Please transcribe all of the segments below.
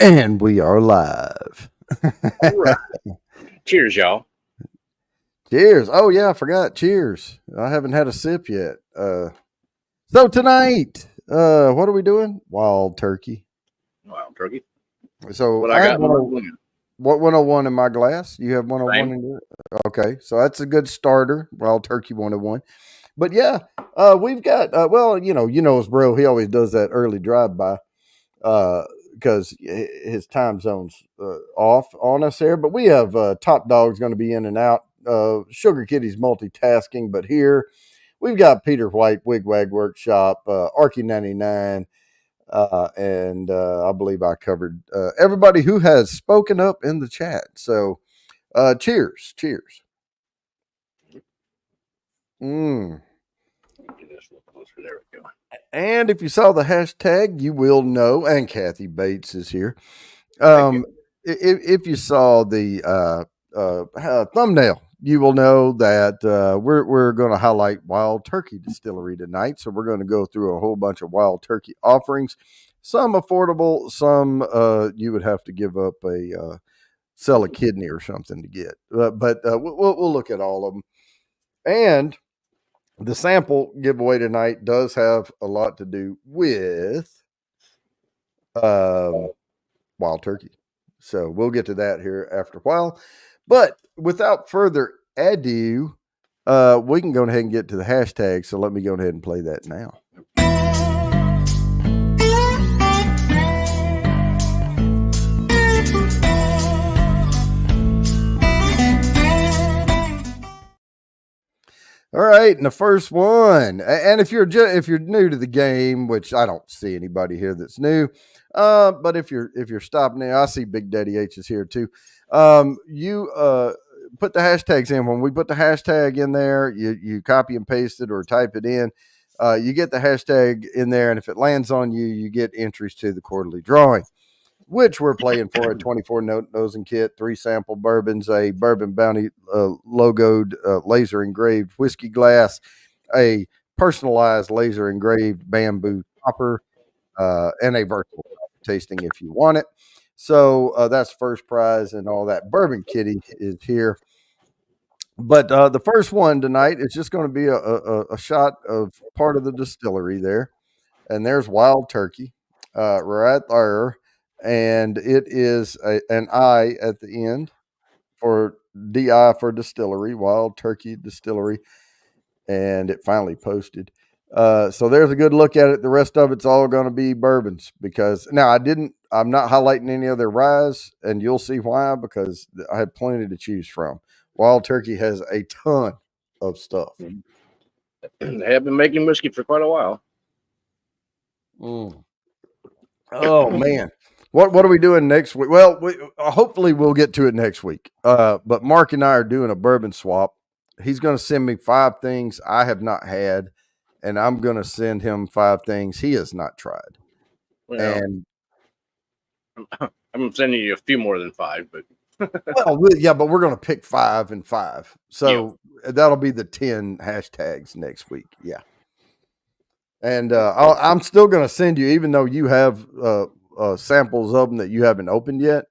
And we are live. All right. Cheers, y'all. Cheers. Oh yeah, I forgot. Cheers. I haven't had a sip yet. So tonight, what are we doing? Wild turkey. Wild turkey. So What I I have got in my blend. 101 in my glass. You have 101 Same. in your. Okay, so that's a good starter. Wild turkey 101. But yeah, we've got. Well, you know, his bro. He always does that early drive by. Because his time zone's off on us there. But we have Top Dog's going to be in and out. Sugar Kitty's multitasking, but here we've got Peter White, Wigwag Workshop, Arky 99, and I believe I covered everybody who has spoken up in the chat. So cheers. Cheers. Mm. Get this a little closer. There we go. And if you saw the hashtag, you will know, and Kathy Bates is here. Thank you. If you saw the thumbnail, you will know that we're going to highlight Wild Turkey Distillery tonight. So we're going to go through a whole bunch of Wild Turkey offerings. Some affordable, some you would have to give up sell a kidney or something to get. We'll look at all of them. And the sample giveaway tonight does have a lot to do with wild turkey. So we'll get to that here after a while. But without further ado, we can go ahead and get to the hashtag. So let me go ahead and play that now. All right, and the first one, and if you're new to the game, which I don't see anybody here that's new, but if you're stopping now, I see Big Daddy H is here too. You put the hashtags in. When we put the hashtag in there, you copy and paste it or type it in. You get the hashtag in there, and if it lands on you, you get entries to the quarterly drawing, which we're playing for a 24 nosing kit, 3 sample bourbons, a Bourbon Bounty logoed laser engraved whiskey glass, a personalized laser engraved bamboo topper, and a virtual tasting if you want it. So that's first prize and all that. Bourbon Kitty is here. But the first one tonight is just going to be a shot of part of the distillery there. And there's Wild Turkey right there, and it is an I at the end for DI for distillery, Wild Turkey Distillery, and it finally posted. So there's a good look at it. The rest of it's all going to be bourbons because now I'm not highlighting any other ryes, and you'll see why because I had plenty to choose from. Wild Turkey has a ton of stuff. They have been making whiskey for quite a while. Mm. Oh man, what are we doing next week? Well, hopefully we'll get to it next week. But Mark and I are doing a bourbon swap. He's going to send me 5 things I have not had, and I'm going to send him 5 things he has not tried. Well, And I'm sending you a few more than 5, but yeah, but we're going to pick 5 and 5. So that'll be the 10 hashtags next week. Yeah. And I'm still going to send you, even though you have samples of them that you haven't opened yet.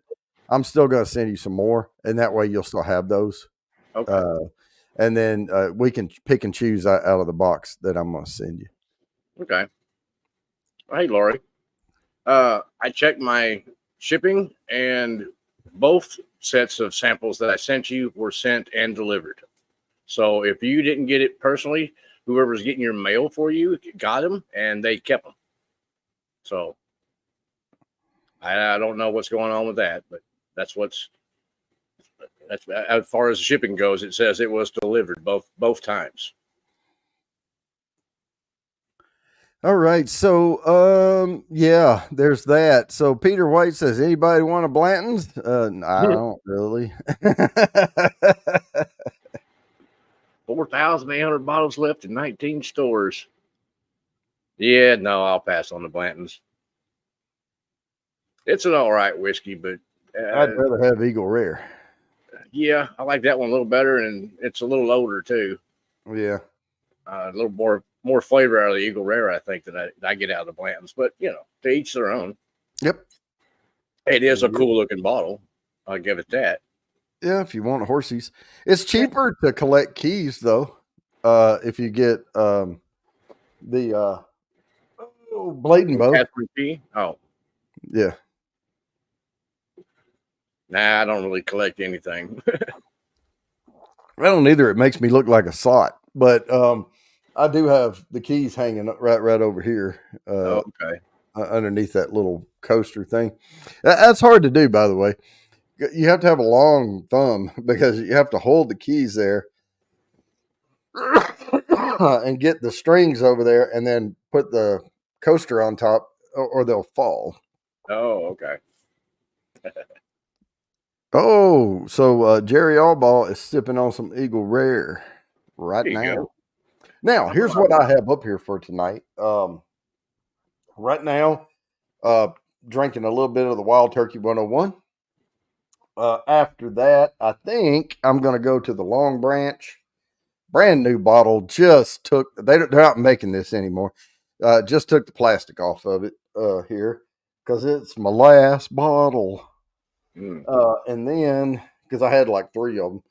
I'm still going to send you some more, and that way you'll still have those. okay. And then we can pick and choose out of the box that I'm going to send you. Okay. Hey, Lori. I checked my shipping, and both sets of samples that I sent you were sent and delivered. So if you didn't get it personally, whoever's getting your mail for you got them, and they kept them. So I don't know what's going on with that, but that's as far as shipping goes. It says it was delivered both times. All right, so yeah, there's that. So Peter White says, anybody want a Blanton's? I don't really. 4,800 bottles left in 19 stores. Yeah, no, I'll pass on the Blantons. It's an all right whiskey, but I'd rather have Eagle Rare. yeah, I like that one a little better, and it's a little older too. Yeah, A little more flavor out of the Eagle Rare, I think, that I get out of the Blantons. But to each their own. Yep. It is a cool looking bottle. I'll give it that. Yeah, if you want horsies, it's cheaper to collect keys though. If you get the blade and bow. Catherine P. Oh, Yeah. nah, I don't really collect anything. I don't either. It makes me look like a sot, but I do have the keys hanging right over here Okay. underneath that little coaster thing. That's hard to do, by the way. You have to have a long thumb because you have to hold the keys there and get the strings over there, and then put the coaster on top, or they'll fall. Oh, okay. Oh, so Jerry Allball is sipping on some Eagle Rare right There you now. go. Now, here's what I have up here for tonight. Right now, drinking a little bit of the Wild Turkey 101. After that, I think I'm going to go to the Long Branch. Brand new bottle. Just took, they're not making this anymore. Just took the plastic off of it here because it's my last bottle. And then, because I had like 3 of them,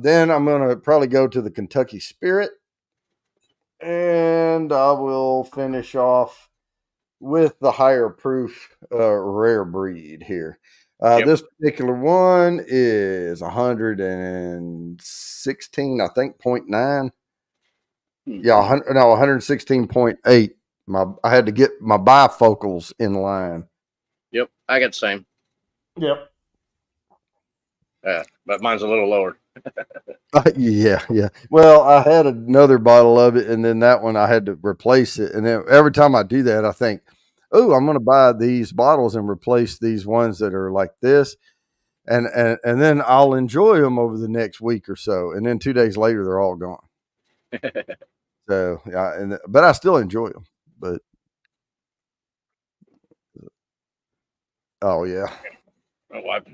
then I'm going to probably go to the Kentucky Spirit. And I will finish off with the higher proof rare breed here. Yep. This particular one is 116, I think, 0.9. Yeah, 116.8. I had to get my bifocals in line. Yep, I got the same. Yep. But mine's a little lower. Yeah. Well, I had another bottle of it, and then that one I had to replace it. And then every time I do that, I think, oh, I'm going to buy these bottles and replace these ones that are like this. And then I'll enjoy them over the next week or so. And then 2 days later, they're all gone. So, yeah, but I still enjoy them. But, oh, yeah. Oh, I've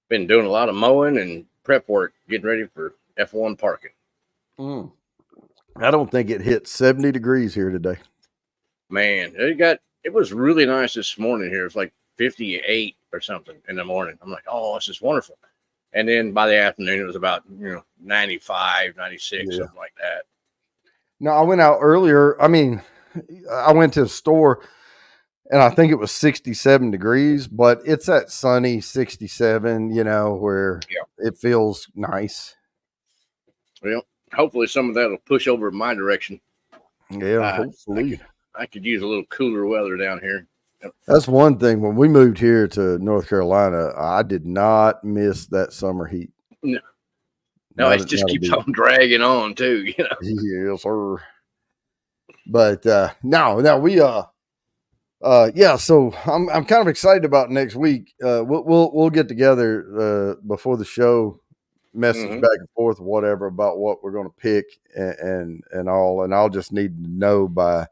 been doing a lot of mowing and prep work, getting ready for F1 parking. I don't think it hit 70 degrees here today. Man, it was really nice this morning here. It was like 58 or something in the morning. I'm like, oh, this is wonderful. And then by the afternoon, it was about 95, 96, something like that. No, I went out earlier. I mean, I went to the store, and I think it was 67 degrees, but it's that sunny 67, where it feels nice. Well, hopefully some of that will push over my direction. Yeah, hopefully. I could use a little cooler weather down here. That's one thing. When we moved here to North Carolina, I did not miss that summer heat. No, it just keeps on dragging on too. Yes, sir. But no, we so I'm kind of excited about next week. We'll get together before the show, message back and forth, whatever, about what we're going to pick and all, and I'll just need to know by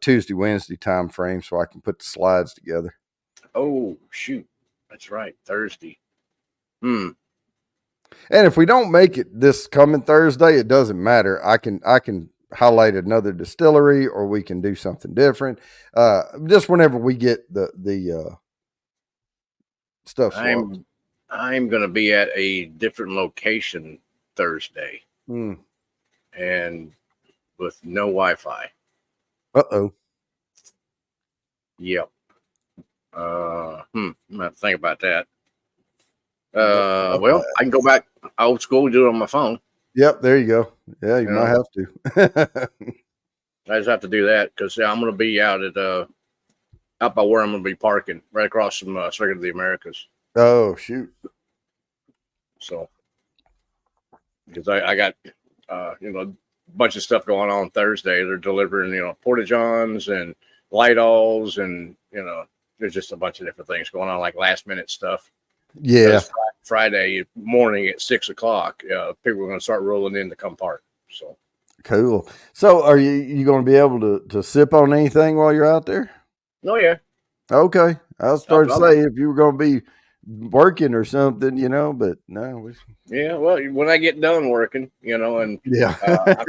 Tuesday, Wednesday time frame so I can put the slides together. Oh shoot, that's right, Thursday. And if we don't make it this coming Thursday, it doesn't matter. I can highlight another distillery, or we can do something different. Just whenever we get the stuff. I'm going to be at a different location Thursday, and with no Wi-Fi. Uh-oh. Yep. I'm gonna have to think about that. Well, I can go back old school and do it on my phone. Yep, there you go. Yeah, you might have to. I just have to do that because I'm going to be out by where I'm going to be parking, right across from Circuit of the Americas. Oh shoot! So, because I got a bunch of stuff going on Thursday. They're delivering porta-johns and light-alls, and there's just a bunch of different things going on, like last minute stuff. Yeah. Friday morning at 6 o'clock, people are going to start rolling in to come park. So cool. So are you going to be able to sip on anything while you're out there? Oh yeah. Okay. I was starting to say if you were going to be working or something, but no. Yeah. Well, when I get done working, and I'm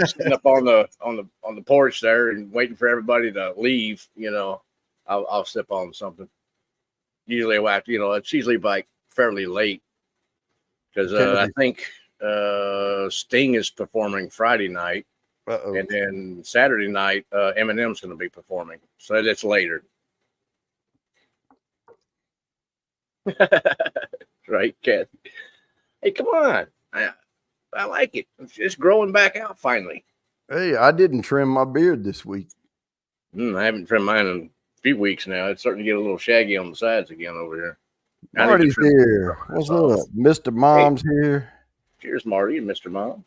sitting up on the porch there and waiting for everybody to leave, I'll sip on something. usually I have to, it's usually like fairly late because I think Sting is performing Friday night. Uh-oh. And then Saturday night, Eminem's going to be performing. So that's later. Right, Kat? Hey, come on. I like it. It's growing back out finally. Hey, I didn't trim my beard this week. I haven't trimmed mine in a few weeks now. It's starting to get a little shaggy on the sides again over here. Marty's here. What's up? Mr. Mom's here. Cheers, Marty and Mr. Mom.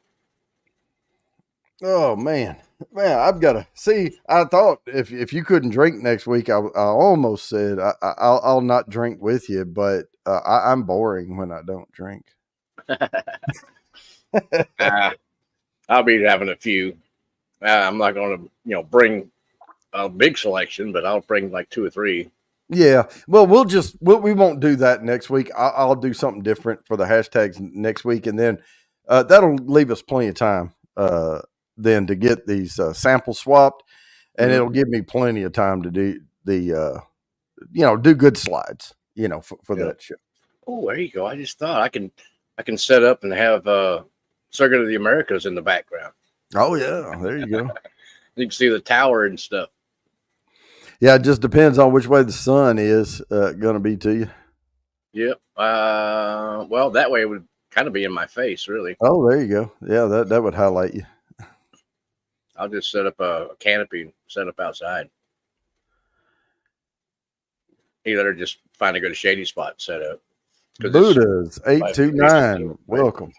Oh man, I've got to see. I thought if you couldn't drink next week, I almost said I'll not drink with you, but I'm boring when I don't drink. I'll be having a few. I'm not going to bring a big selection, but I'll bring like 2 or 3. Yeah, well, we won't do that next week. I'll do something different for the hashtags next week, and then that'll leave us plenty of time. Then to get these samples swapped, and it'll give me plenty of time to do the do good slides, for that show. Oh, there you go. I just thought I can set up and have Circuit of the Americas in the background. Oh yeah, there you go. You can see the tower and stuff. Yeah, it just depends on which way the sun is going to be to you. Yep. Well, that way it would kind of be in my face, really. Oh, there you go. Yeah, that would highlight you. I'll just set up a canopy and set up outside. Either just find a good shady spot and set up. Buddha's 829. Welcome.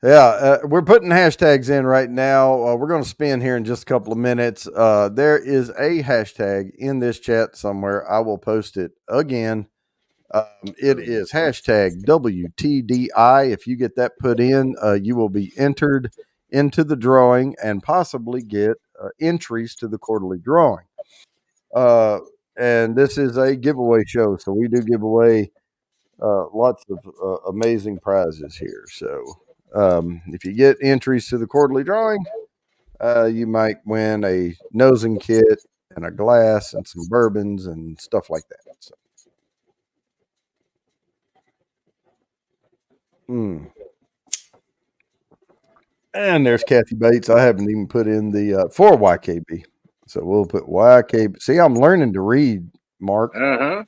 Yeah, we're putting hashtags in right now. We're going to spin here in just a couple of minutes. There is a hashtag in this chat somewhere. I will post it again. It is hashtag WTDI. If you get that put in, you will be entered into the drawing and possibly get entries to the quarterly drawing. And this is a giveaway show, so we do give away lots of amazing prizes here. So if you get entries to the quarterly drawing, you might win a nosing kit and a glass and some bourbons and stuff like that. So. And there's Kathy Bates. I haven't even put in the for YKB. So we'll put YKB. See, I'm learning to read, Mark. Uh-huh.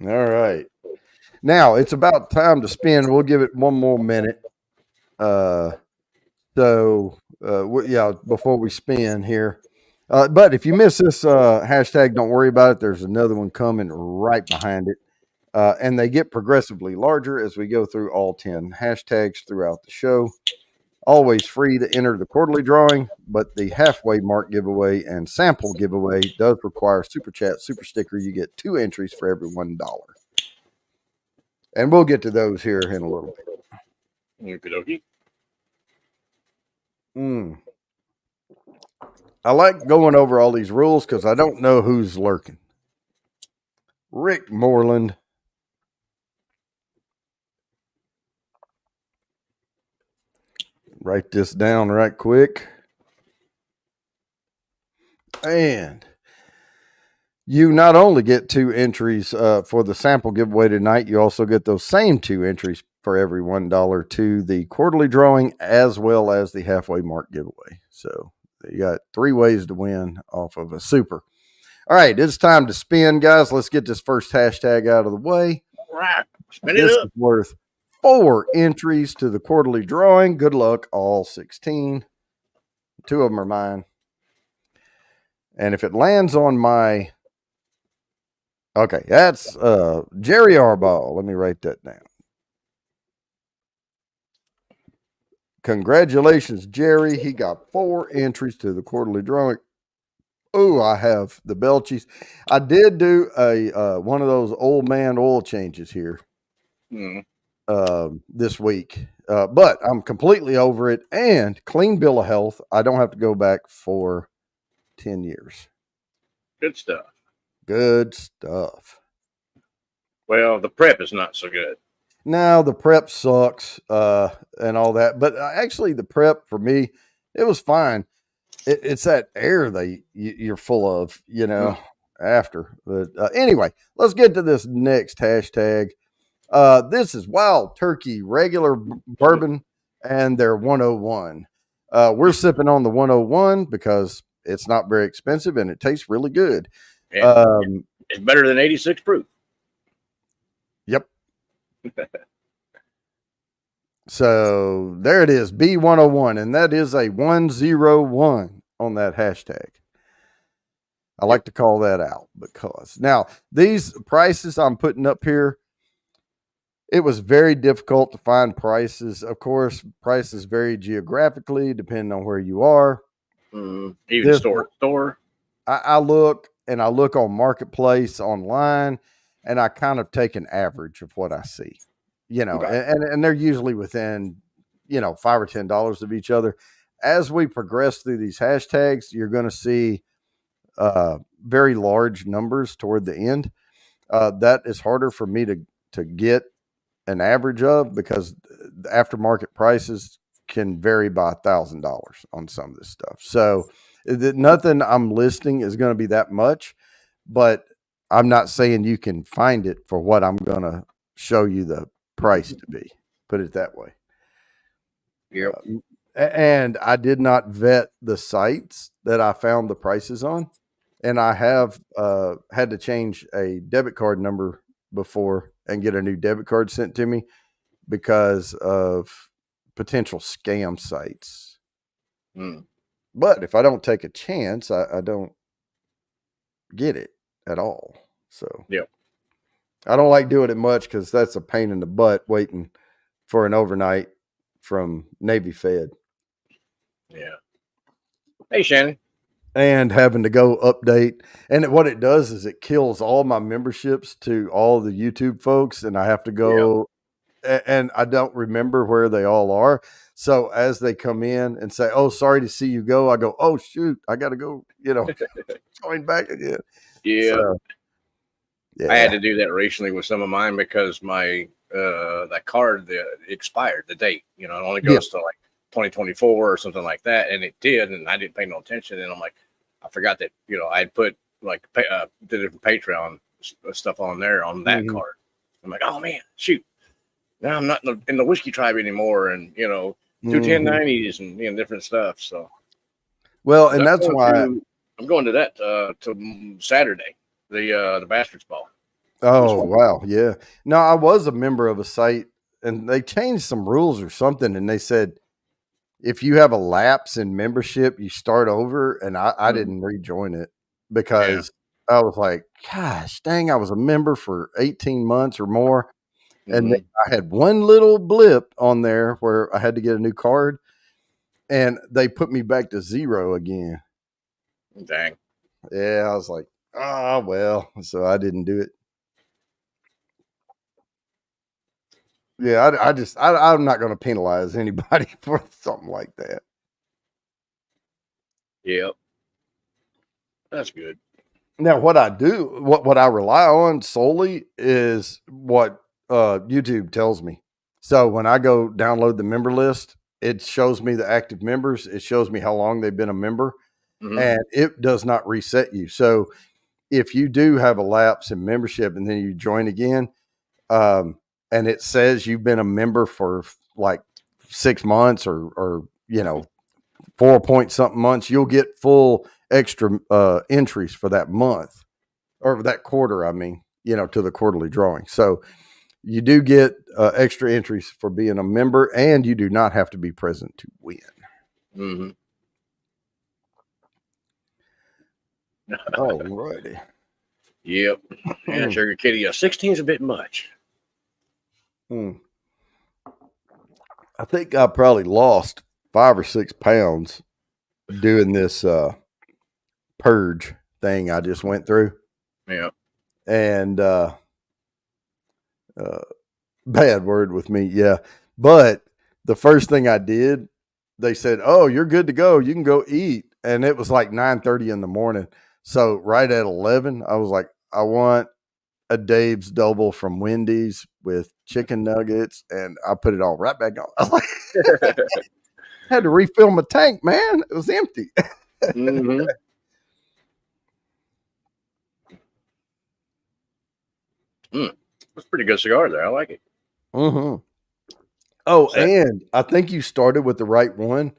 All right. Now it's about time to spin. We'll give it one more minute. Before we spin here. But if you miss this hashtag, don't worry about it. There's another one coming right behind it. And they get progressively larger as we go through all 10 hashtags throughout the show. Always free to enter the quarterly drawing, but the halfway mark giveaway and sample giveaway does require super chat, super sticker. You get 2 entries for every $1. And we'll get to those here in a little bit. Okey-dokey. I like going over all these rules because I don't know who's lurking. Rick Moreland. Write this down right quick. And you not only get 2 entries for the sample giveaway tonight, you also get those same 2 entries for every $1 to the quarterly drawing as well as the halfway mark giveaway. So you got 3 ways to win off of a super. All right, it's time to spin, guys. Let's get this first hashtag out of the way. All right, spin this it up. Is worth 4 entries to the quarterly drawing. Good luck, all 16. 2 of them are mine. And if it lands on my... Okay, that's Jerry Arball. Let me write that down. Congratulations, Jerry. He got 4 entries to the quarterly drawing. Oh, I have the Belchies. I did do a one of those old man oil changes here this week. But I'm completely over it and clean bill of health. I don't have to go back for 10 years. Good stuff. Good stuff. Well, the prep is not so good. No, the prep sucks and all that. But actually, the prep for me, it was fine. it's that air you're full of, after. But anyway, let's get to this next hashtag. This is Wild Turkey regular bourbon and their 101. We're sipping on the 101 because it's not very expensive and it tastes really good. And it's better than 86 proof. Yep. So there it is, B101, and that is a 101 on that hashtag. I like to call that out because now these prices I'm putting up here, it was very difficult to find prices. Of course, prices vary geographically depending on where you are. Even store to store. I look on Marketplace online, and I kind of take an average of what I see, okay. and they're usually within, $5 or $10 of each other. As we progress through these hashtags, you're going to see very large numbers toward the end. That is harder for me to get an average of because the aftermarket prices can vary by $1,000 on some of this stuff. So nothing I'm listing is going to be that much, but I'm not saying you can find it for what I'm going to show you the price to be. Put it that way. Yep. And I did not vet the sites that I found the prices on. And I have had to change a debit card number before and get a new debit card sent to me because of potential scam sites. But if I don't take a chance, I don't get it at all. So yeah, I don't like doing it much because that's a pain in the butt waiting for an overnight from Navy Fed. Yeah. Hey, Shannon. And having to go update. And what it does is it kills all my memberships to all the YouTube folks. And I have to go and I don't remember where they all are. So as they come in and say, "Oh, sorry to see you go," I go, "Oh, shoot, I got to go, join back again." Yeah. So, I had to do that recently with some of mine because my that card expired, the date, it only goes to like 2024 or something like that, and it did, and I didn't pay no attention, and I'm like, I forgot that I'd put like the different Patreon stuff on there on that card. I'm like, oh man, shoot, now I'm not in the whiskey tribe anymore, and 1090s and different stuff. So, well, and that's why I'm going to that to Saturday, the Bastards Ball. Oh wow, yeah. No, I was a member of a site, and they changed some rules or something, and they said if you have a lapse in membership, you start over. And I didn't rejoin it because I was like, gosh, dang, I was a member for 18 months or more. And then I had one little blip on there where I had to get a new card, and they put me back to 0 again. Dang. Yeah, I was like, oh, well, so I didn't do it. Yeah, I'm not going to penalize anybody for something like that. Yep. That's good. Now, what I do, what I rely on solely is what YouTube tells me. So when I go download the member list, it shows me the active members. It shows me how long they've been a member, and it does not reset you. So if you do have a lapse in membership and then you join again, and it says you've been a member for like 6 months or 4 point something months, you'll get full extra entries for that month or that quarter. I mean, to the quarterly drawing. So you do get extra entries for being a member, and you do not have to be present to win. All righty. Yep. Yeah, Sugar Kitty. 16 is a bit much. I think I probably lost 5 or 6 pounds doing this purge thing I just went through. Yeah. And bad word with me. Yeah. But the first thing I did, they said, "Oh, you're good to go. You can go eat." And it was like 9:30 in the morning. So right at 11, I was like, I want a Dave's double from Wendy's with chicken nuggets, and I put it all right back on. I was like, had to refill my tank, man. It was empty. Mm-hmm. That's a pretty good cigar there. I like it. Mm-hmm. Oh, Is that? and I think you started with the right one.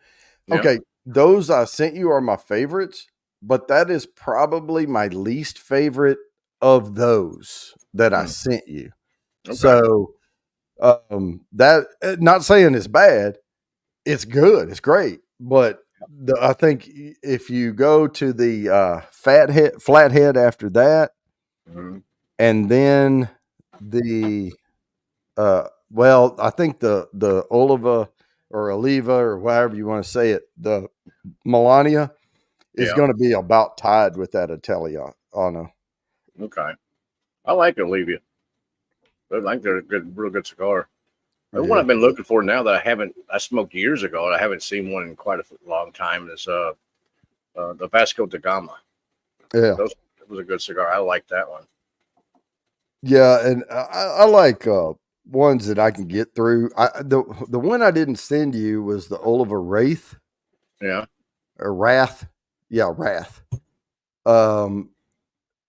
Yeah. Okay, those I sent you are my favorites, but that is probably my least favorite of those that I Hmm. sent you. Okay. So that not saying it's bad, it's good, it's great, but I think if you go to the flathead after that, Mm-hmm. and then the well, I think the Oliva or Oliva or however you want to say it, the Melania is Yeah. going to be about tied with that Italiano. Okay. I like Olivia. I think they're a real good cigar. The one Yeah, I've been looking for now that I smoked years ago, and I haven't seen one in quite a long time is the Vasco da Gama. yeah, It was a good cigar. I like that one. yeah, and I like ones that I can get through. The one I didn't send you was the Oliver Wraith Yeah. or Wrath. Yeah, Wrath. Um,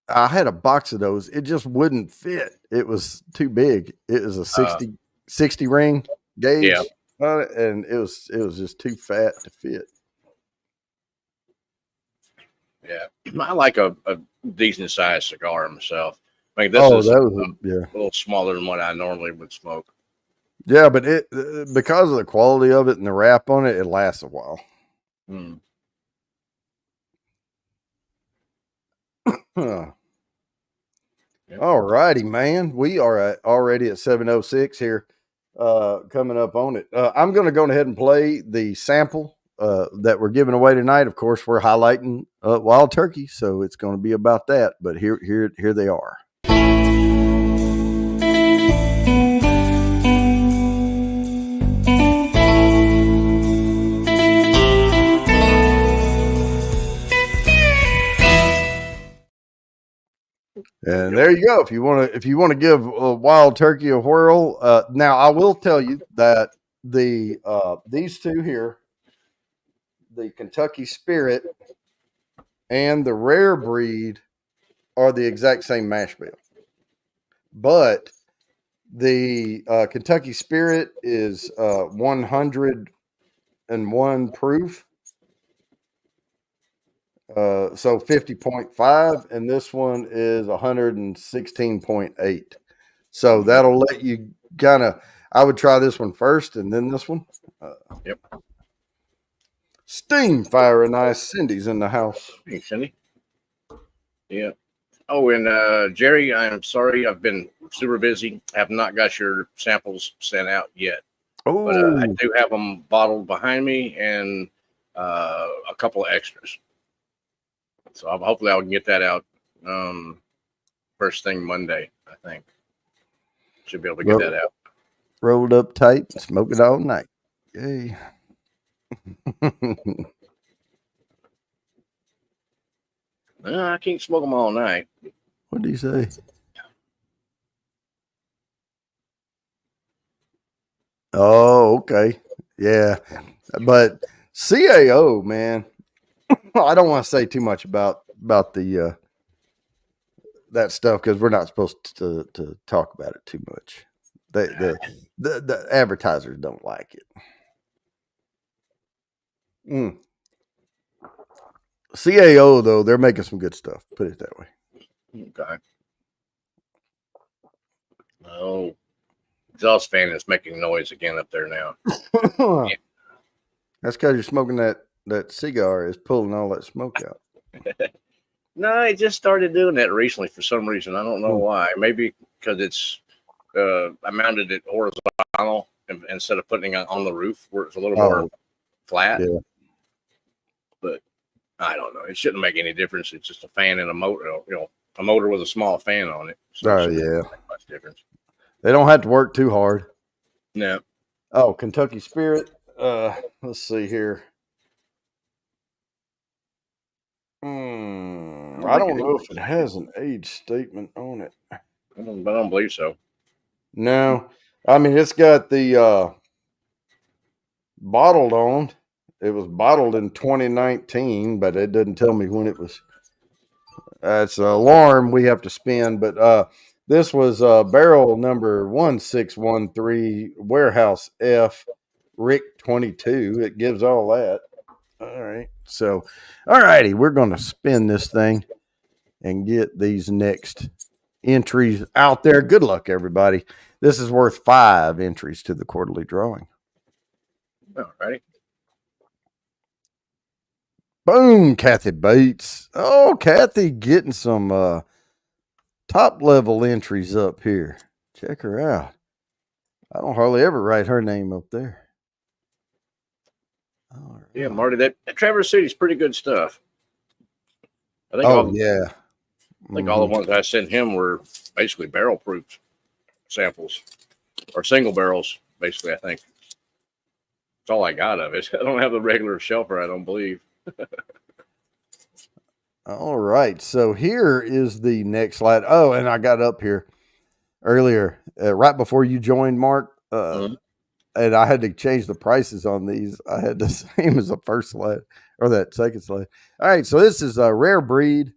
I had a box of those. It just wouldn't fit. It was too big. It was a Uh, 60 ring yeah. gauge on it, and it was just too fat to fit. Yeah. I like a decent sized cigar myself. I mean, this Oh, is that was yeah. a little smaller than what I normally would smoke. Yeah, but it because of the quality of it and the wrap on it, it lasts a while. Mm. Huh. Yep. All righty, man. We are already at 7:06 here, coming up on it. I'm going to go ahead and play the sample that we're giving away tonight. Of course, we're highlighting Wild Turkey, so it's going to be about that. But here they are. And there you go. If you want to give Wild Turkey a whirl, now I will tell you that these two here, the Kentucky Spirit and the Rare Breed, are the exact same mash bill, but the Kentucky Spirit is 101 proof, so 50.5, and this one is 116.8. So Mm-hmm. that'll let you kind of. I would try this one first, and then this one. Yep. Steam fire and ice. Cindy's in the house. Hey, Cindy. Yeah. Oh, and Jerry, I'm sorry. I've been super busy. I have not got your samples sent out yet, but I Oh, do have them bottled behind me and a couple of extras. So hopefully I can get that out first thing Monday. I think should be able to get that out. rolled up tight, smoke it all night. Yay. I can't smoke them all night. What did he say? Oh, okay. Yeah. But CAO, man, I don't want to say too much about the that stuff because we're not supposed to talk about it too much. The advertisers don't like it. Mm. CAO though, they're making some good stuff. Put it that way. Okay. Oh, exhaust fan is making noise again up there now. That's because you're smoking that cigar is pulling all that smoke out. No, it just started doing that recently for some reason. I don't know Mm. why. Maybe because it's I mounted it horizontal instead of putting it on the roof where it's a little more Oh, flat. yeah. But I don't know. It shouldn't make any difference. It's just a fan and a motor. A motor with a small fan on it. So it Oh, shouldn't yeah. make much difference. They don't have to work too hard. No. Oh, Kentucky Spirit. Let's see here. I don't know if it has an age statement on it. But I don't believe so. No, I mean it's got the bottled on. It was bottled in 2019, but it doesn't tell me when it was. It's an alarm we have to spin, but this was barrel number 1613, warehouse F, Rick 22. It gives all that. All right. So, all righty, we're going to spin this thing and get these next entries out there. Good luck, everybody. This is worth 5 entries to the quarterly drawing. All righty. Boom, Kathy Bates. Oh, Kathy getting some top level entries up here. Check her out. I don't hardly ever write her name up there. Right. Yeah, Marty, that Traverse City's pretty good stuff. I think yeah. I think all the ones I sent him were basically barrel proof samples or single barrels, basically, I think. That's all I got of it. I don't have the regular shelfer, I don't believe. All right. So here is the next slide. Oh, and I got up here earlier, right before you joined, Mark. And I had to change the prices on these. I had the same as the first slide or that second slide. All right. So this is a rare breed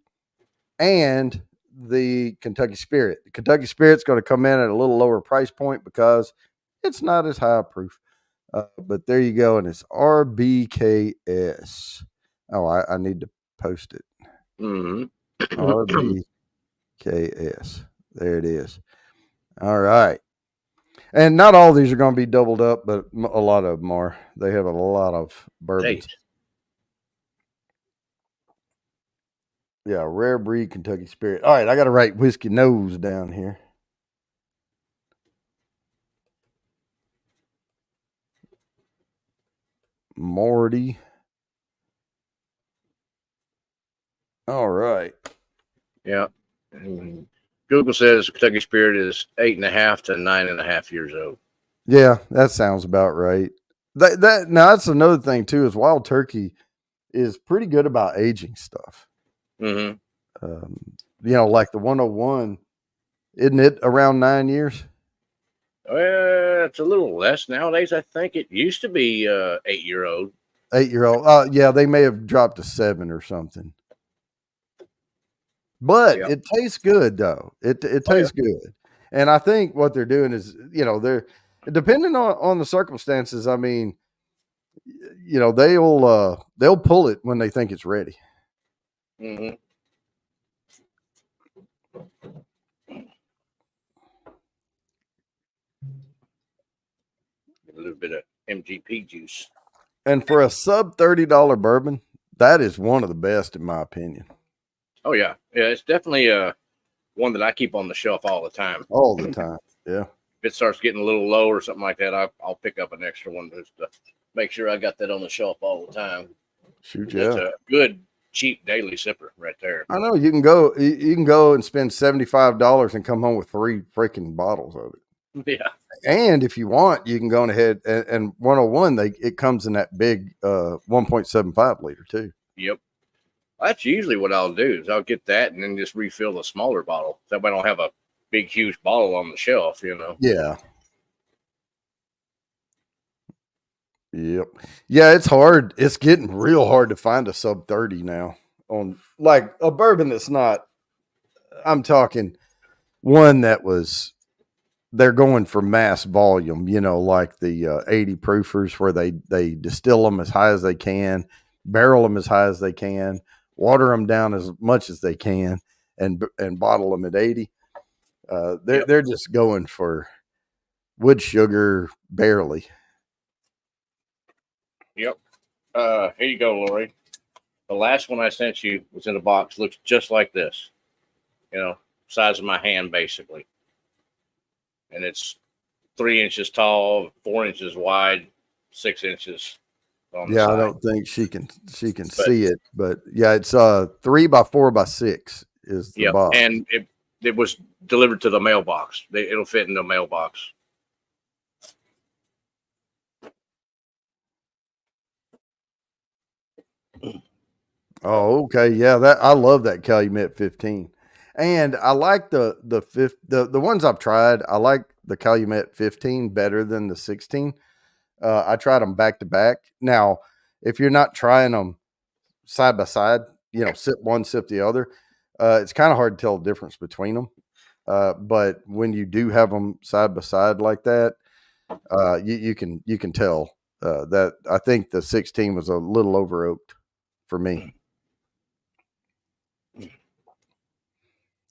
and the Kentucky Spirit. The Kentucky Spirit's going to come in at a little lower price point because it's not as high proof. But there you go. And it's RBKS. Oh, I need to post it. RBKS. There it is. All right. And not all of these are going to be doubled up, but a lot of them are. They have a lot of bourbons. Yeah, rare breed Kentucky Spirit. All right, I got to write Whiskey Nose down here. Morty. All right. Yeah. Google says Kentucky Spirit is 8.5 to 9.5 years old. Yeah, that sounds about right. Now that's another thing too. Is Wild Turkey is pretty good about aging stuff. Mm-hmm. Like the 101, isn't it around 9 years? It's a little less nowadays. I think it used to be 8-year-old. 8-year-old. Yeah, they may have dropped to 7 or something. But it tastes good though. It tastes good. And I think what they're doing is, they're depending on the circumstances. I mean, they'll pull it when they think it's ready. Mm-hmm. A little bit of MGP juice. And for a sub $30 bourbon, that is one of the best in my opinion. Oh yeah. Yeah, it's definitely one that I keep on the shelf all the time. All the time. Yeah. If it starts getting a little low or something like that, I'll pick up an extra one just to make sure I got that on the shelf all the time. Shoot, yeah. It's a good cheap daily sipper right there. I know you can go and spend $75 and come home with 3 freaking bottles of it. Yeah. And if you want, you can go ahead and 101, it comes in that big 1.75 liter too. Yep. That's usually what I'll do is I'll get that and then just refill the smaller bottle. That way I don't have a big, huge bottle on the shelf, Yeah. Yep. Yeah, it's hard. It's getting real hard to find a sub 30 now on like a bourbon that's not, I'm talking one that was, they're going for mass volume, like the 80 proofers where they distill them as high as they can, barrel them as high as they can, water them down as much as they can, and bottle them at 80. They're just going for wood sugar barely. Yep. Here you go, Lori. The last one I sent you was in a box. Looks just like this. Size of my hand, basically. And it's 3 inches tall, 4 inches wide, 6 inches on the side. I don't think she can see it, but yeah, it's 3 by 4 by 6 is the box. And it was delivered to the mailbox. It'll fit in the mailbox. Oh, okay. Yeah, I love that Calumet 15. And I like the ones I've tried. I like the Calumet 15 better than the 16. I tried them back to back. Now, if you're not trying them side by side, sip one, sip the other, it's kind of hard to tell the difference between them. But when you do have them side by side like that, you can tell that I think the 16 was a little over oaked for me.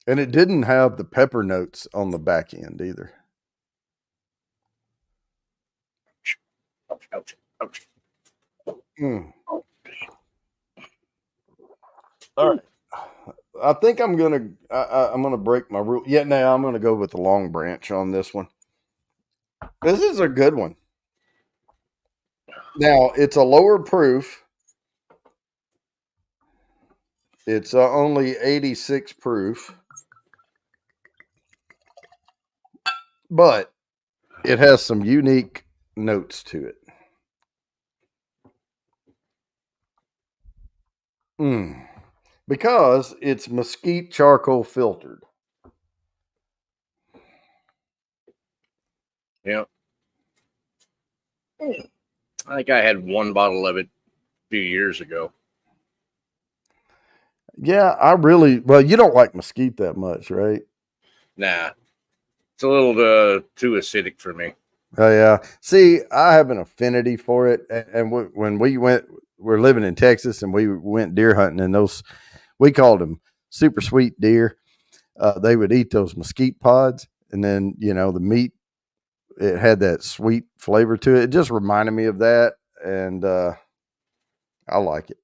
And it didn't have the pepper notes on the back end either. Ouch, ouch. Mm. All right. I think I'm gonna break my rule. Yeah, now I'm gonna go with the long branch on this one. This is a good one. Now it's a lower proof. It's only 86 proof, but it has some unique notes to it. Because it's mesquite charcoal filtered. Yeah. I think I had one bottle of it a few years ago. Yeah, you don't like mesquite that much, right? Nah. It's a little too acidic for me. Oh, yeah. See, I have an affinity for it. And when we're living in Texas and we went deer hunting, and we called them super sweet deer. They would eat those mesquite pods, and then, the meat, it had that sweet flavor to it. It just reminded me of that, and I like it.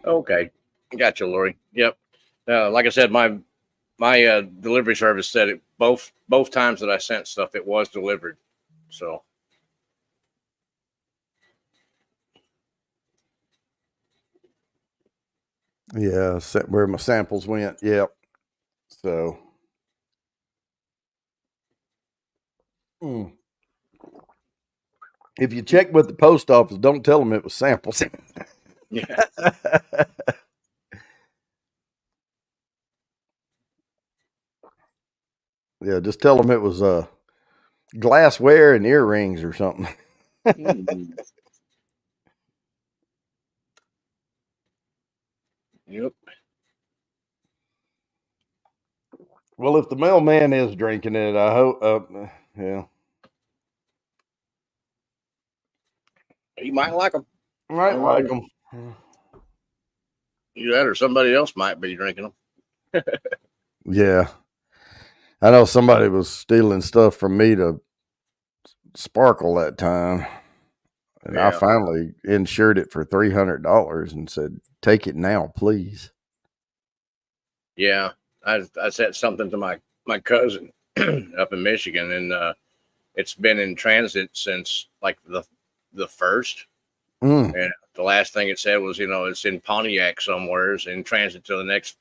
Okay. Gotcha, Lori. Yep. Like I said, my delivery service said it both times that I sent stuff, it was delivered. So yeah, where my samples went. Yep. So if you check with the post office, don't tell them it was samples. yeah. Yeah, just tell them it was glassware and earrings or something. Yep. Well, if the mailman is drinking it, I hope. Yeah. You might like them. Might like them. You that, or somebody else might be drinking them. Yeah. I know somebody was stealing stuff from me to sparkle that time. And Yeah. I finally insured it for $300 and said, "Take it now, please." Yeah. I said something to my cousin up in Michigan, and it's been in transit since like the first. And the last thing it said was, it's in Pontiac somewhere, it's in transit to the next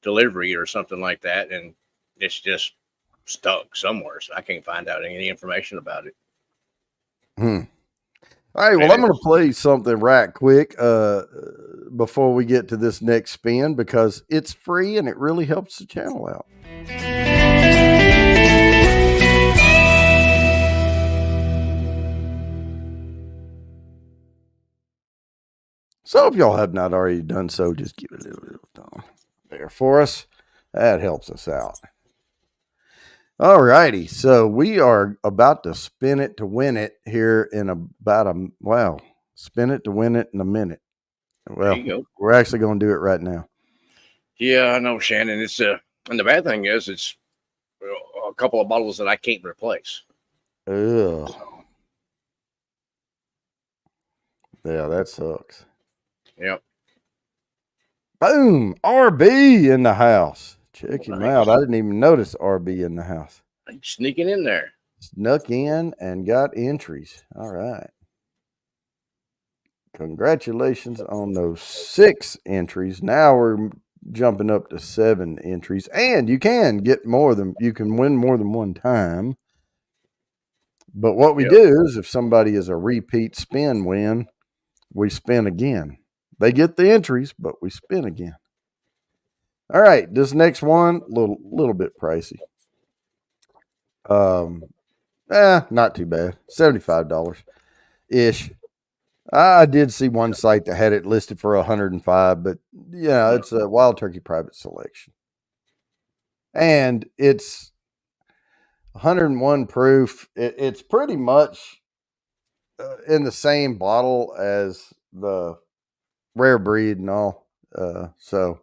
delivery or something like that, and it's just stuck somewhere. So I can't find out any information about it. All right, well, I'm going to play something right quick before we get to this next spin, because it's free and it really helps the channel out. So if y'all have not already done so, just give it a little bit of time there for us. That helps us out. All righty. So we are about to spin it to win it here in spin it to win it in a minute. Well, we're actually going to do it right now. Yeah, I know, Shannon. It's and the bad thing is it's a couple of bottles that I can't replace. Ugh. Yeah, that sucks. Yep. Boom! RB in the house. Check him out. I didn't even notice RB in the house. Sneaking in there. Snuck in and got entries. All right. Congratulations on those 6 entries. Now we're jumping up to 7 entries. And you can win more than one time. But what we do is, if somebody is a repeat spin win, we spin again. They get the entries, but we spin again. All right, this next one, little bit pricey. Not too bad. $75. ish. I did see one site that had it listed for 105, but yeah, it's a Wild Turkey private selection, and it's 101 proof. It's pretty much in the same bottle as the rare breed and all. So,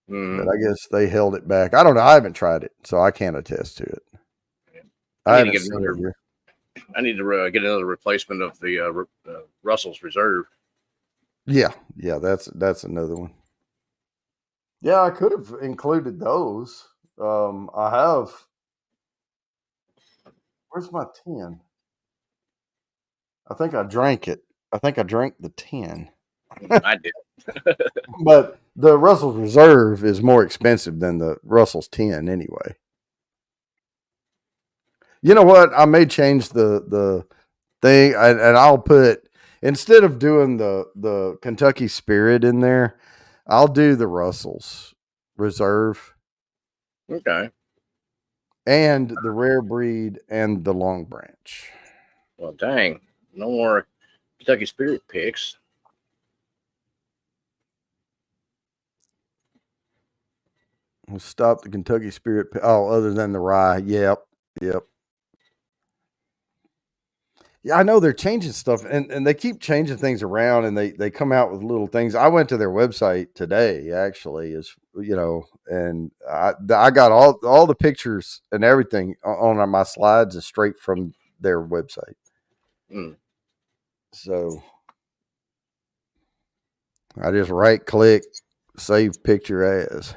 but I guess they held it back. I don't know. I haven't tried it, so I can't attest to it. I I need to haven't get seen another. it here. I need to get another replacement of the Russell's Reserve. Yeah, that's another one. Yeah, I could have included those. I have. Where's my 10? I think I drank it. I think I drank the 10. I did. But the Russell's Reserve is more expensive than the Russell's 10 anyway. You know what? I may change the thing, and I'll put, instead of doing the Kentucky Spirit in there, I'll do the Russell's Reserve Okay. and the Rare Breed and the Long Branch. Well, dang. No more Kentucky Spirit picks. We'll stop the Kentucky Spirit. Oh, other than the rye. Yep. Yeah, I know they're changing stuff, and they keep changing things around, and they come out with little things. I went to their website today, actually, and I got all the pictures and everything on my slides is straight from their website. Mm. So I just right click, save picture as,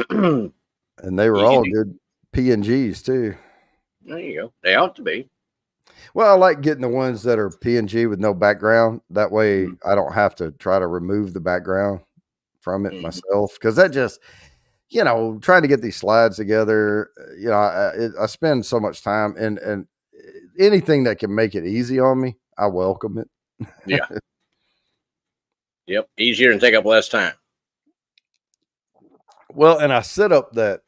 and they were all good PNGs too. There you go. They ought to be. Well, I like getting the ones that are PNG with no background. That way, I don't have to try to remove the background from it myself, because that just, trying to get these slides together. I spend so much time, and anything that can make it easy on me, I welcome it. Yeah. Yep. Easier and take up less time. Well, and I set up that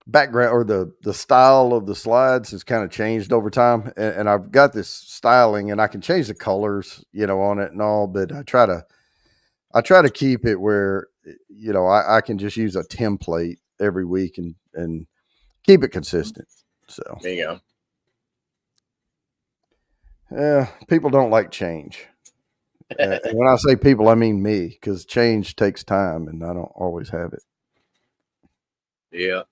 background, or the style of the slides has kind of changed over time, and I've got this styling, and I can change the colors, on it and all, but I try to keep it where, I can just use a template every week and keep it consistent. So there you go. Yeah, people don't like change. And when I say people, I mean me, because change takes time, and I don't always have it. Yeah.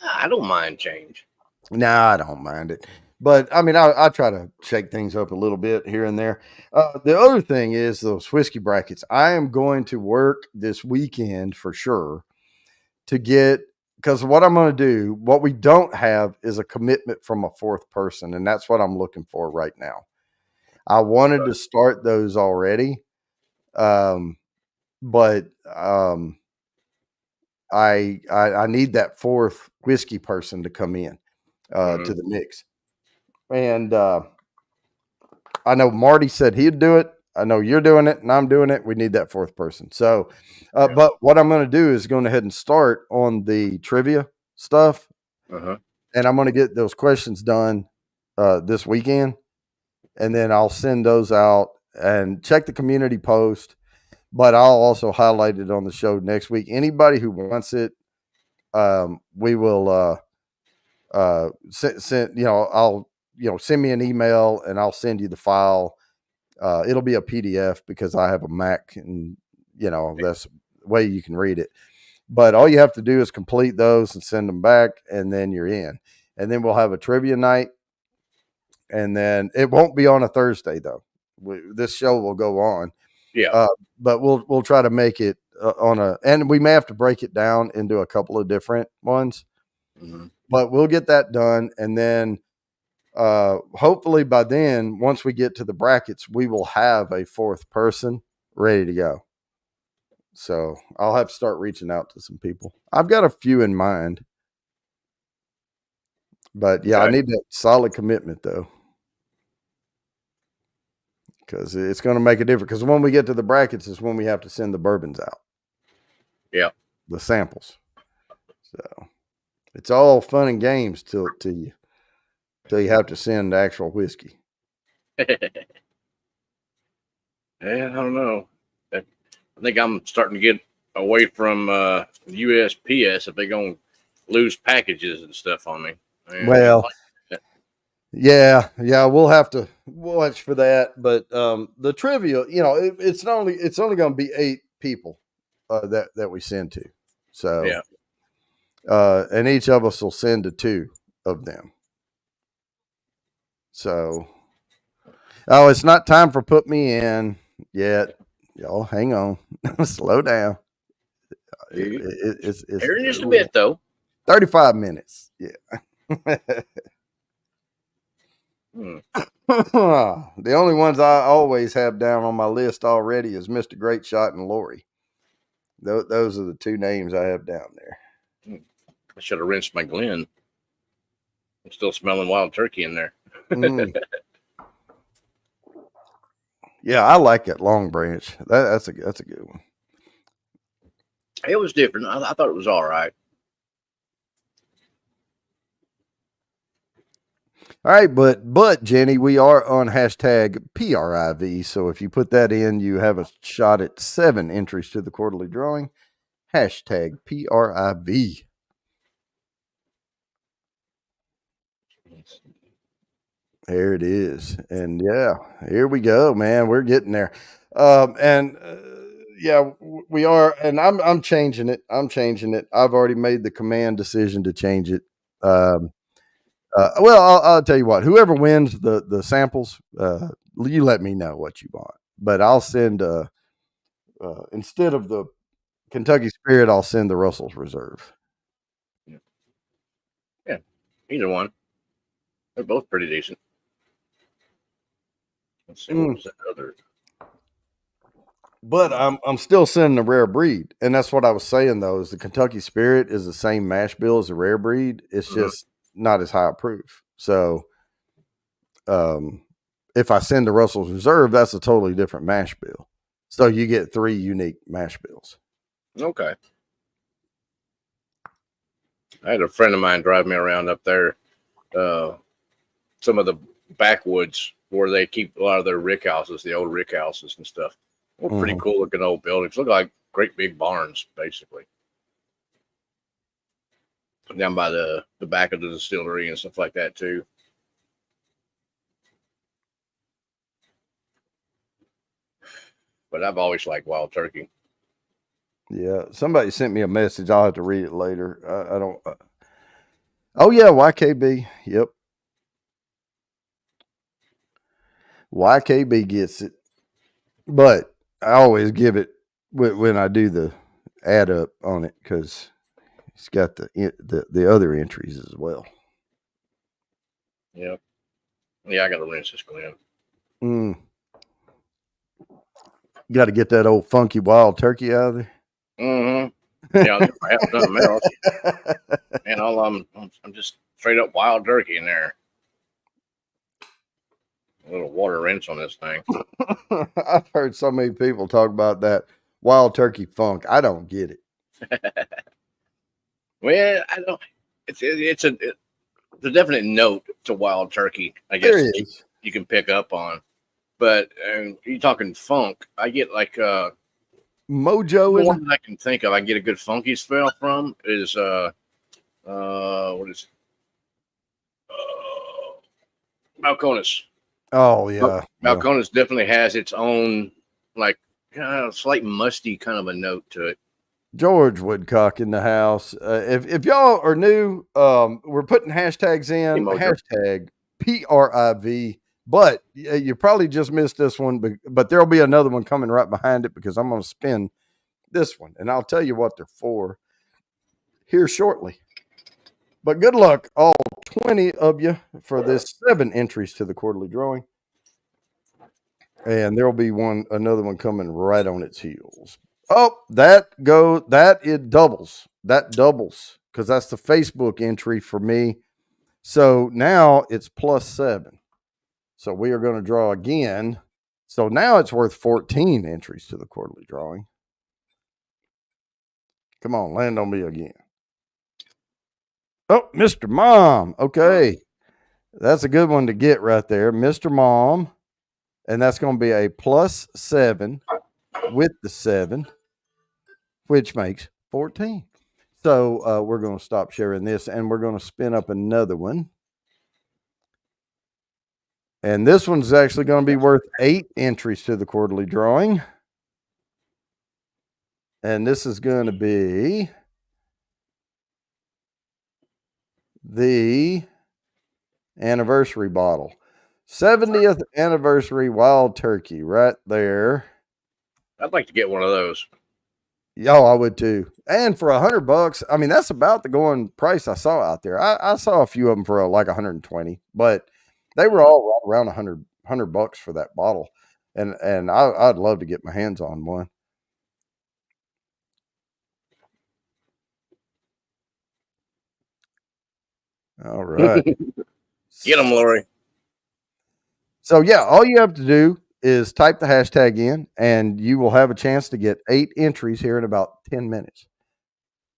I don't mind change. Nah, I don't mind it. But I mean, I try to shake things up a little bit here and there. The other thing is those whiskey brackets. I am going to work this weekend for sure to get, because what I'm going to do, what we don't have is a commitment from a fourth person. And that's what I'm looking for right now. I wanted to start those already. But I need that fourth whiskey person to come in to the mix. And I know Marty said he'd do it. I know you're doing it and I'm doing it. We need that fourth person. So, but what I'm going to do is go ahead and start on the trivia stuff. And I'm going to get those questions done this weekend. And then I'll send those out and check the community post. But I'll also highlight it on the show next week. Anybody who wants it, we will send, I'll, send me an email and I'll send you the file. It'll be a PDF because I have a Mac, and that's the way you can read it. But all you have to do is complete those and send them back, and then you're in. And then we'll have a trivia night, and then it won't be on a Thursday though. This show will go on. Yeah. But we'll try to make it and we may have to break it down into a couple of different ones. But we'll get that done, and then hopefully by then, once we get to the brackets, we will have a fourth person ready to go. So I'll have to start reaching out to some people. I've got a few in mind, but yeah, I need that solid commitment though, because it's going to make a difference. Because when we get to the brackets is when we have to send the bourbons out. Yeah. The samples. So it's all fun and games to you. So you have to send actual whiskey. Yeah, I don't know. I think I'm starting to get away from USPS if they're going to lose packages and stuff on me. Well, yeah, we'll have to watch for that. But the trivia, it's only going to be 8 people that we send to. So yeah. and each of us will send to 2 of them. So, oh, it's not time for put me in yet. Y'all, hang on, slow down. It's Here in just a bit, though. 35 minutes. Yeah. The only ones I always have down on my list already is Mr. Great Shot and Lori. Those are the 2 names I have down there. I should have rinsed my Glen. I'm still smelling wild turkey in there. Yeah, I like that Long Branch. That's a good one. It was different. I thought it was all right. All right, but Jenny, we are on hashtag PRIV. So if you put that in, you have a shot at 7 entries to the quarterly drawing. Hashtag PRIV. There it is. And yeah, here we go, man. We're getting there. Yeah, we are. And I'm changing it. I've already made the command decision to change it. Well, I'll tell you what. Whoever wins the samples, you let me know what you want. But I'll send instead of the Kentucky Spirit, I'll send the Russell's Reserve. Yeah, either one. They're both pretty decent. Let's see what was that other. But I'm still sending the rare breed, and that's what I was saying though. Is the Kentucky Spirit is the same mash bill as the rare breed? It's just not as high proof. So, if I send the Russell's Reserve, that's a totally different mash bill. So you get 3 unique mash bills. Okay. I had a friend of mine drive me around up there, some of the backwoods where they keep a lot of their rick houses, the old rick houses and stuff. Well, pretty cool looking old buildings. Look like great big barns, basically. Down by the back of the distillery and stuff like that too. But I've always liked wild turkey. Yeah, somebody sent me a message. I'll have to read it later. I don't. Oh yeah, YKB. Yep. YKB gets it, but I always give it when I do the add up on it because it's got the other entries as well. Yeah, I got to rinse this Glen. Got to get that old funky wild turkey out of there. Yeah, I have nothing else. And I'm just straight up wild turkey in there. A little water rinse on this thing. I've heard so many people talk about that wild turkey funk. I don't get it. Well, I don't. It's a definite note to wild turkey. I guess you can pick up on. But you're talking funk. I get like mojo. The one that I can think of, I get a good funky smell from is what is it? Malconis. Oh yeah, Malconis definitely has its own like slight musty kind of a note to it. George Woodcock in the house. If y'all are new, we're putting hashtags in. Hashtag PRIV. But you probably just missed this one, but there'll be another one coming right behind it because I'm going to spin this one, and I'll tell you what they're for here shortly. But good luck, all 20 of you, for this 7 entries to the quarterly drawing. And there'll be another one coming right on its heels. Oh, it doubles. That doubles because that's the Facebook entry for me. So now it's +7. So we are going to draw again. So now it's worth 14 entries to the quarterly drawing. Come on, land on me again. Oh, Mr. Mom. Okay. That's a good one to get right there, Mr. Mom. And that's going to be a +7 with the 7, which makes 14. So we're going to stop sharing this and we're going to spin up another one. And this one's actually going to be worth 8 entries to the quarterly drawing. And this is going to be the anniversary bottle. 70th anniversary Wild Turkey right there. I'd like to get one of those. Yo, I would too. And for $100, I mean, that's about the going price I saw out there. I saw a few of them for like 120, but they were all right around 100 bucks for that bottle. And I'd love to get my hands on one. All right. Get them, Lori. So yeah, all you have to do is type the hashtag in and you will have a chance to get 8 entries here in about 10 minutes.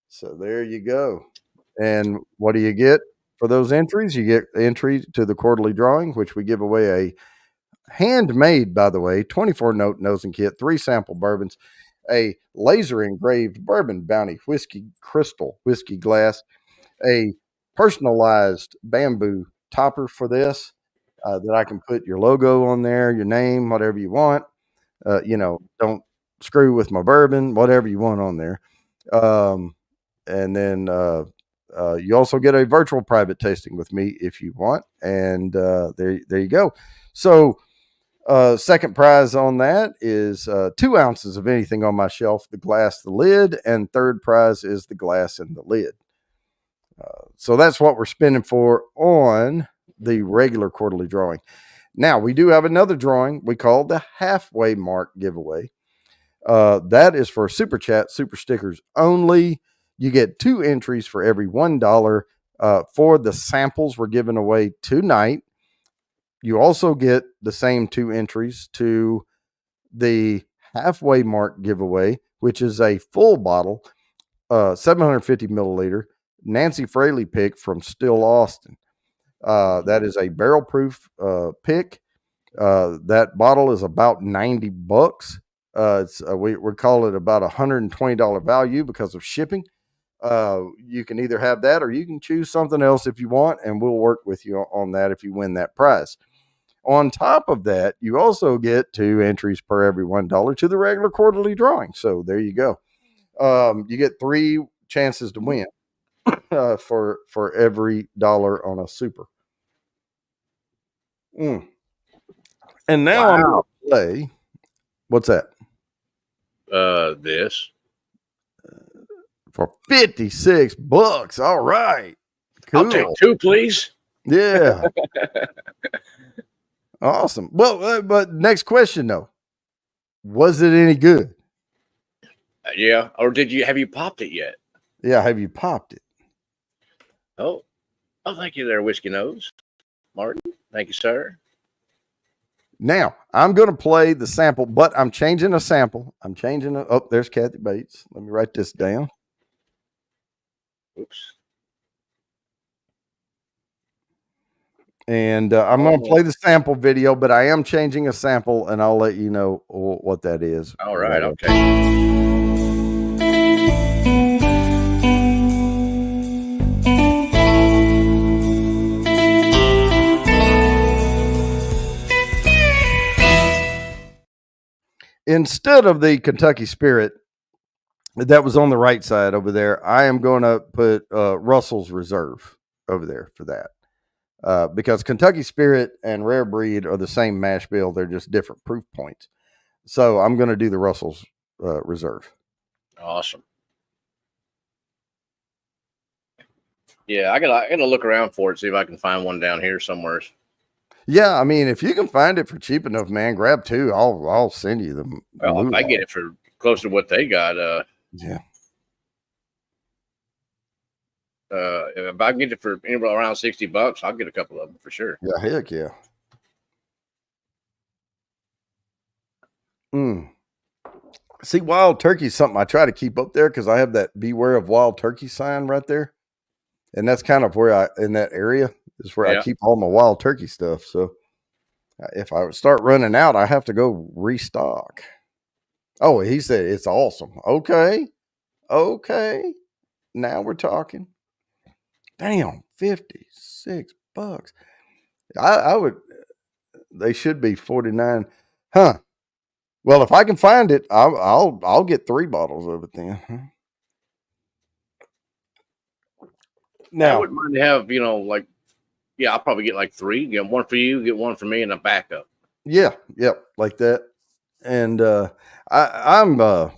So there you go. And what do you get for those entries? You get entry to the quarterly drawing, which we give away a handmade, by the way, 24 note nosing kit, 3 sample bourbons, a laser engraved bourbon bounty whiskey crystal whiskey glass, a personalized bamboo topper for this that I can put your logo on there, your name, whatever you want. Don't screw with my bourbon, whatever you want on there. And then you also get a virtual private tasting with me if you want. And there you go. So second prize on that is 2 ounces of anything on my shelf, the glass, the lid, and third prize is the glass and the lid. So that's what we're spending for on the regular quarterly drawing. Now we do have another drawing we call the halfway mark giveaway. That is for super chat, super stickers only. You get 2 entries for every $1 for the samples we're giving away tonight. You also get the same 2 entries to the halfway mark giveaway, which is a full bottle, 750 milliliter Nancy Fraley pick from Still Austin. That is a barrel proof pick. That bottle is about 90 bucks. We call it about $120 value because of shipping. You can either have that or you can choose something else if you want, and we'll work with you on that if you win that prize. On top of that, you also get 2 entries per every $1 to the regular quarterly drawing. So there you go. You get 3 chances to win for every $1 on a super. And now I'm going to play. What's that? This. For 56 bucks. All right. Cool. I'll take 2, please. Yeah. Awesome. Well, but next question though. Was it any good? Yeah. Or have you popped it yet? Yeah. Have you popped it? Oh, thank you there, Whiskey Nose. Martin. Thank you, sir. Now, I'm going to play the sample, but I'm changing a sample. Oh, there's Kathy Bates. Let me write this down. Oops. And I'm going to play the sample video, but I am changing a sample, and I'll let you know what that is. All right. Okay. Instead of the Kentucky Spirit that was on the right side over there, I am going to put Russell's Reserve over there for that. Because Kentucky Spirit and Rare Breed are the same mash bill. They're just different proof points. So I'm going to do the Russell's Reserve. Awesome. Yeah, I gotta look around for it, see if I can find one down here somewhere. Yeah, I mean, if you can find it for cheap enough, man, grab 2. I'll send you them. Well, if I get it for close to what they got, yeah. If I get it for anywhere around $60, I'll get a couple of them for sure. Yeah, heck yeah. See, Wild Turkey is something I try to keep up there because I have that Beware of Wild Turkey sign right there. And that's kind of where in that area is where I keep all my wild turkey stuff. So if I start running out, I have to go restock. Oh, he said it's awesome. Okay. Now we're talking. Damn, $56. I would. They should be 49. Huh. Well, if I can find it, I'll get 3 bottles of it then. Now, I wouldn't mind to have, like, I'll probably get like 3. Get one for you, get one for me, and a backup. Yeah, yep, like that. And I'm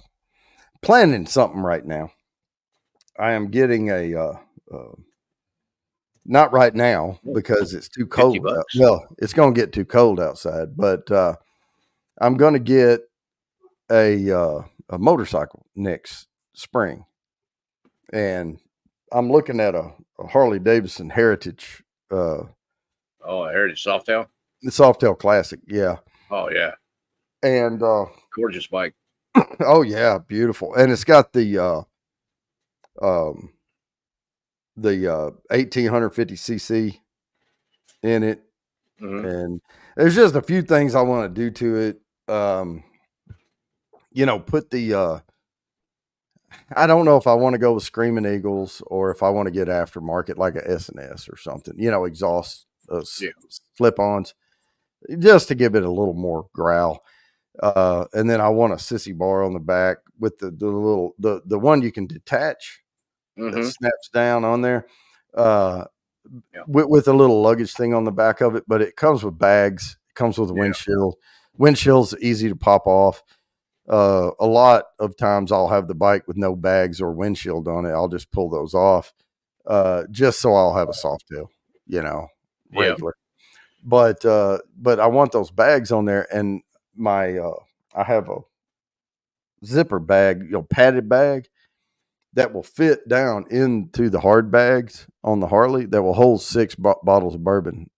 planning something right now. I am getting a not right now because it's too cold. Well, it's going to get too cold outside, but I'm going to get a motorcycle next spring, and I'm looking at a Harley Davidson Heritage. Heritage Softail. The Softail Classic, yeah. Oh yeah, and gorgeous bike. Oh yeah, beautiful, and it's got the 1850cc in it, and there's just a few things I want to do to it. Put the I don't know if I want to go with Screaming Eagles or if I want to get aftermarket like a S&S or something, exhaust slip-ons, just to give it a little more growl. And then I want a sissy bar on the back with the little the one you can detach that snaps down on there, with a little luggage thing on the back of it. But it comes with bags. It comes with a windshield. Windshield's easy to pop off. A lot of times I'll have the bike with no bags or windshield on it. I'll just pull those off, just so I'll have a Softail, regular. But I want those bags on there, and my I have a zipper bag, padded bag that will fit down into the hard bags on the Harley that will hold 6 bottles of bourbon.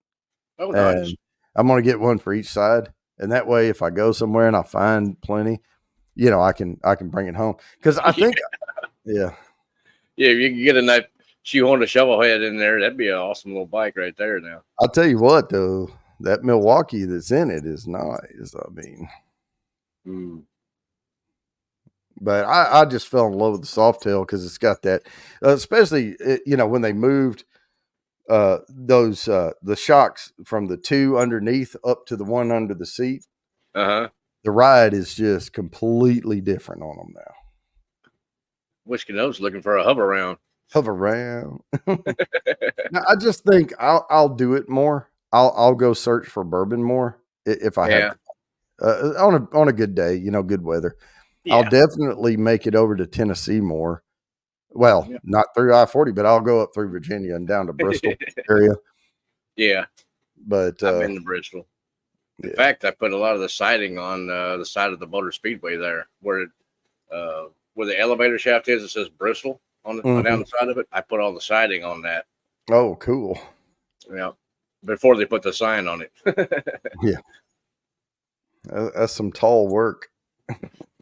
Oh, nice. And I'm going to get one for each side, and that way, if I go somewhere and I find plenty, I can bring it home, because I think, if you can get a nice shoehorn shovel head in there, that'd be an awesome little bike right there. Now, I'll tell you what, though, that Milwaukee that's in it is nice. I mean, but I just fell in love with the Softail because it's got that, especially when they moved those the shocks from the 2 underneath up to the 1 under the seat. The ride is just completely different on them now. Whiskey Note's looking for a hover round. Now, I just think I'll do it more. I'll go search for bourbon more if I have on a good day, good weather. Yeah. I'll definitely make it over to Tennessee more. Well, not through I-40, but I'll go up through Virginia and down to Bristol area. Yeah, but I've been to Bristol. In fact, I put a lot of the siding on the side of the Motor Speedway there, where the elevator shaft is. It says Bristol on down the side of it. I put all the siding on that. Oh, cool. Yeah, before they put the sign on it. Yeah, that's some tall work.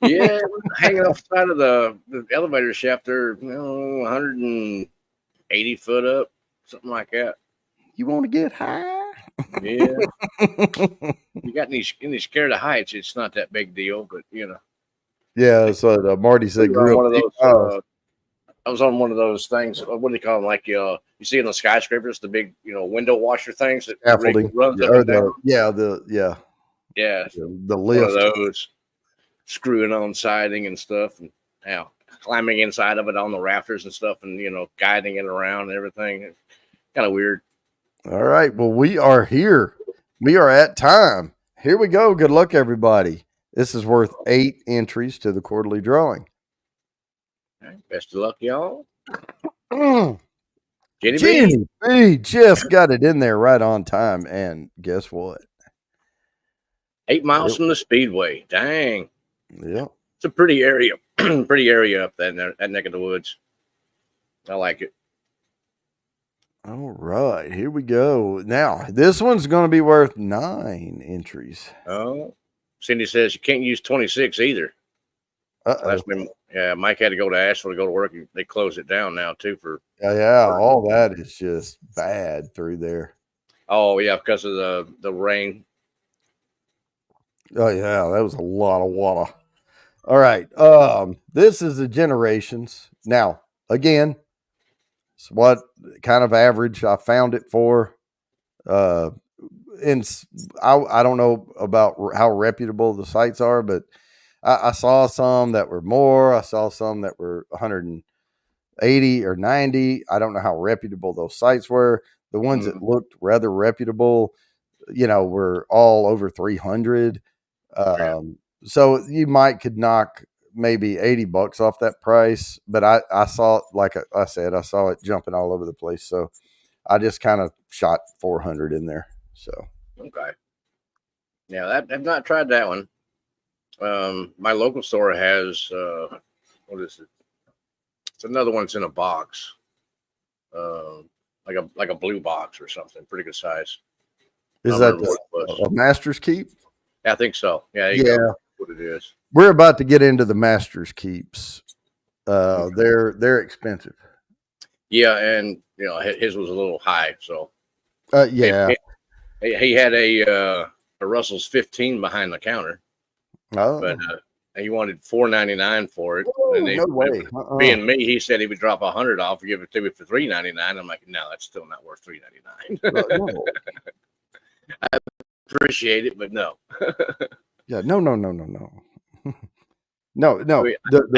Yeah, hanging off the side of the elevator shaft there, 180 foot up, something like that. You want to get high? Yeah. You got any scared of heights? It's not that big deal, but Yeah, that's what Marty said. I was on one of those things. What do you call them? Like you see in the skyscrapers, the big window washer things that runs up and down. The lift. One of those, screwing on siding and stuff, and climbing inside of it on the rafters and stuff, and guiding it around and everything. It's kind of weird. All right. Well, we are here. We are at time. Here we go. Good luck, everybody. This is worth 8 entries to the quarterly drawing. Right, best of luck, y'all. Jenny B just got it in there right on time. And guess what? 8 miles from the Speedway. Dang. Yeah. It's a pretty area. Pretty area up that neck of the woods. I like it. All right, here we go. Now, this one's going to be worth 9 entries. Oh, Cindy says you can't use 26 either. Last time, yeah, Mike had to go to Asheville to go to work. They closed it down now too for. Yeah, all that is just bad through there. Oh yeah, because of the rain. Oh yeah, that was a lot of water. All right. This is the generations. Now, again, it's what kind of average I found it for. Uh and I don't know about how reputable the sites are, but I saw some that were more. I saw some that were 180 or 90. I don't know how reputable those sites were. The ones that looked rather reputable, were all over 300. So you could knock maybe $80 off that price, but I saw it, like I said, I saw it jumping all over the place. So I just kind of shot 400 in there. So okay, yeah, I've not tried that one. My local store has what is it? It's another one that's in a box, like a blue box or something, pretty good size. Is that a Master's Keep? Yeah, I think so. Yeah, go. What it is. We're about to get into the Master's Keeps. They're expensive. Yeah, and his was a little high, so yeah. He had a Russell's 15 behind the counter. Oh. But he wanted $4.99 for it. Oh, and no way. Being me, he said he would drop $100 off and give it to me for $3.99. I'm like, no, that's still not worth $3.99. No. I appreciate it, but no. Yeah, no. No. I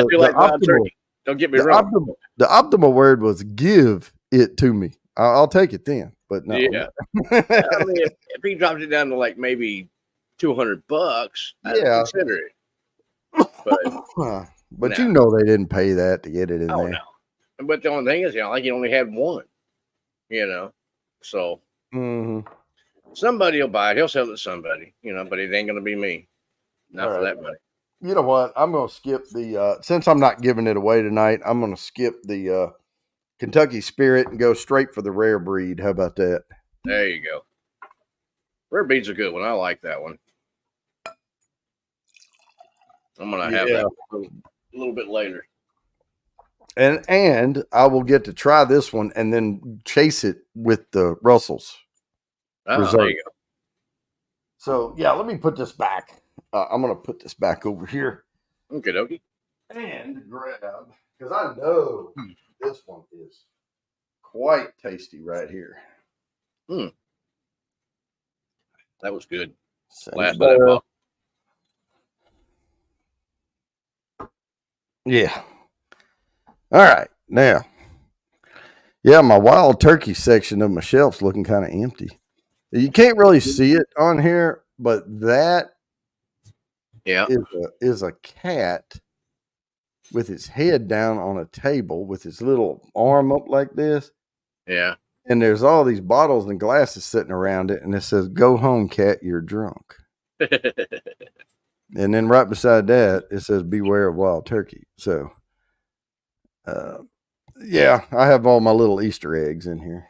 feel like Wild Turkey. Don't get me wrong. The optimal word was give it to me. I'll take it then. But no. Yeah. I mean, if he dropped it down to like maybe $200, I'd consider it. But they didn't pay that to get it in there. No. But the only thing is, like he only had one. So somebody will buy it. He'll sell it to somebody. But it ain't gonna be me. Not for that money. You know what? I'm gonna skip the since I'm not giving it away tonight. I'm gonna skip the Kentucky Spirit and go straight for the rare breed. How about that? There you go. Rare breed's a good one. I like that one. I'm gonna have that a little bit later. And I will get to try this one and then chase it with the Russells. Oh, there you go. So let me put this back. I'm gonna put this back over here. Okay, dokie. And grab, because I know this one is quite tasty right here. That was good. Last of that bottle. Yeah. All right. Now, my Wild Turkey section of my shelf's looking kind of empty. You can't really see it on here, but that is a cat with his head down on a table with his little arm up like this. Yeah. And there's all these bottles and glasses sitting around it, and it says, "Go home, cat, you're drunk." And then right beside that, it says, "Beware of wild turkey." So, I have all my little Easter eggs in here.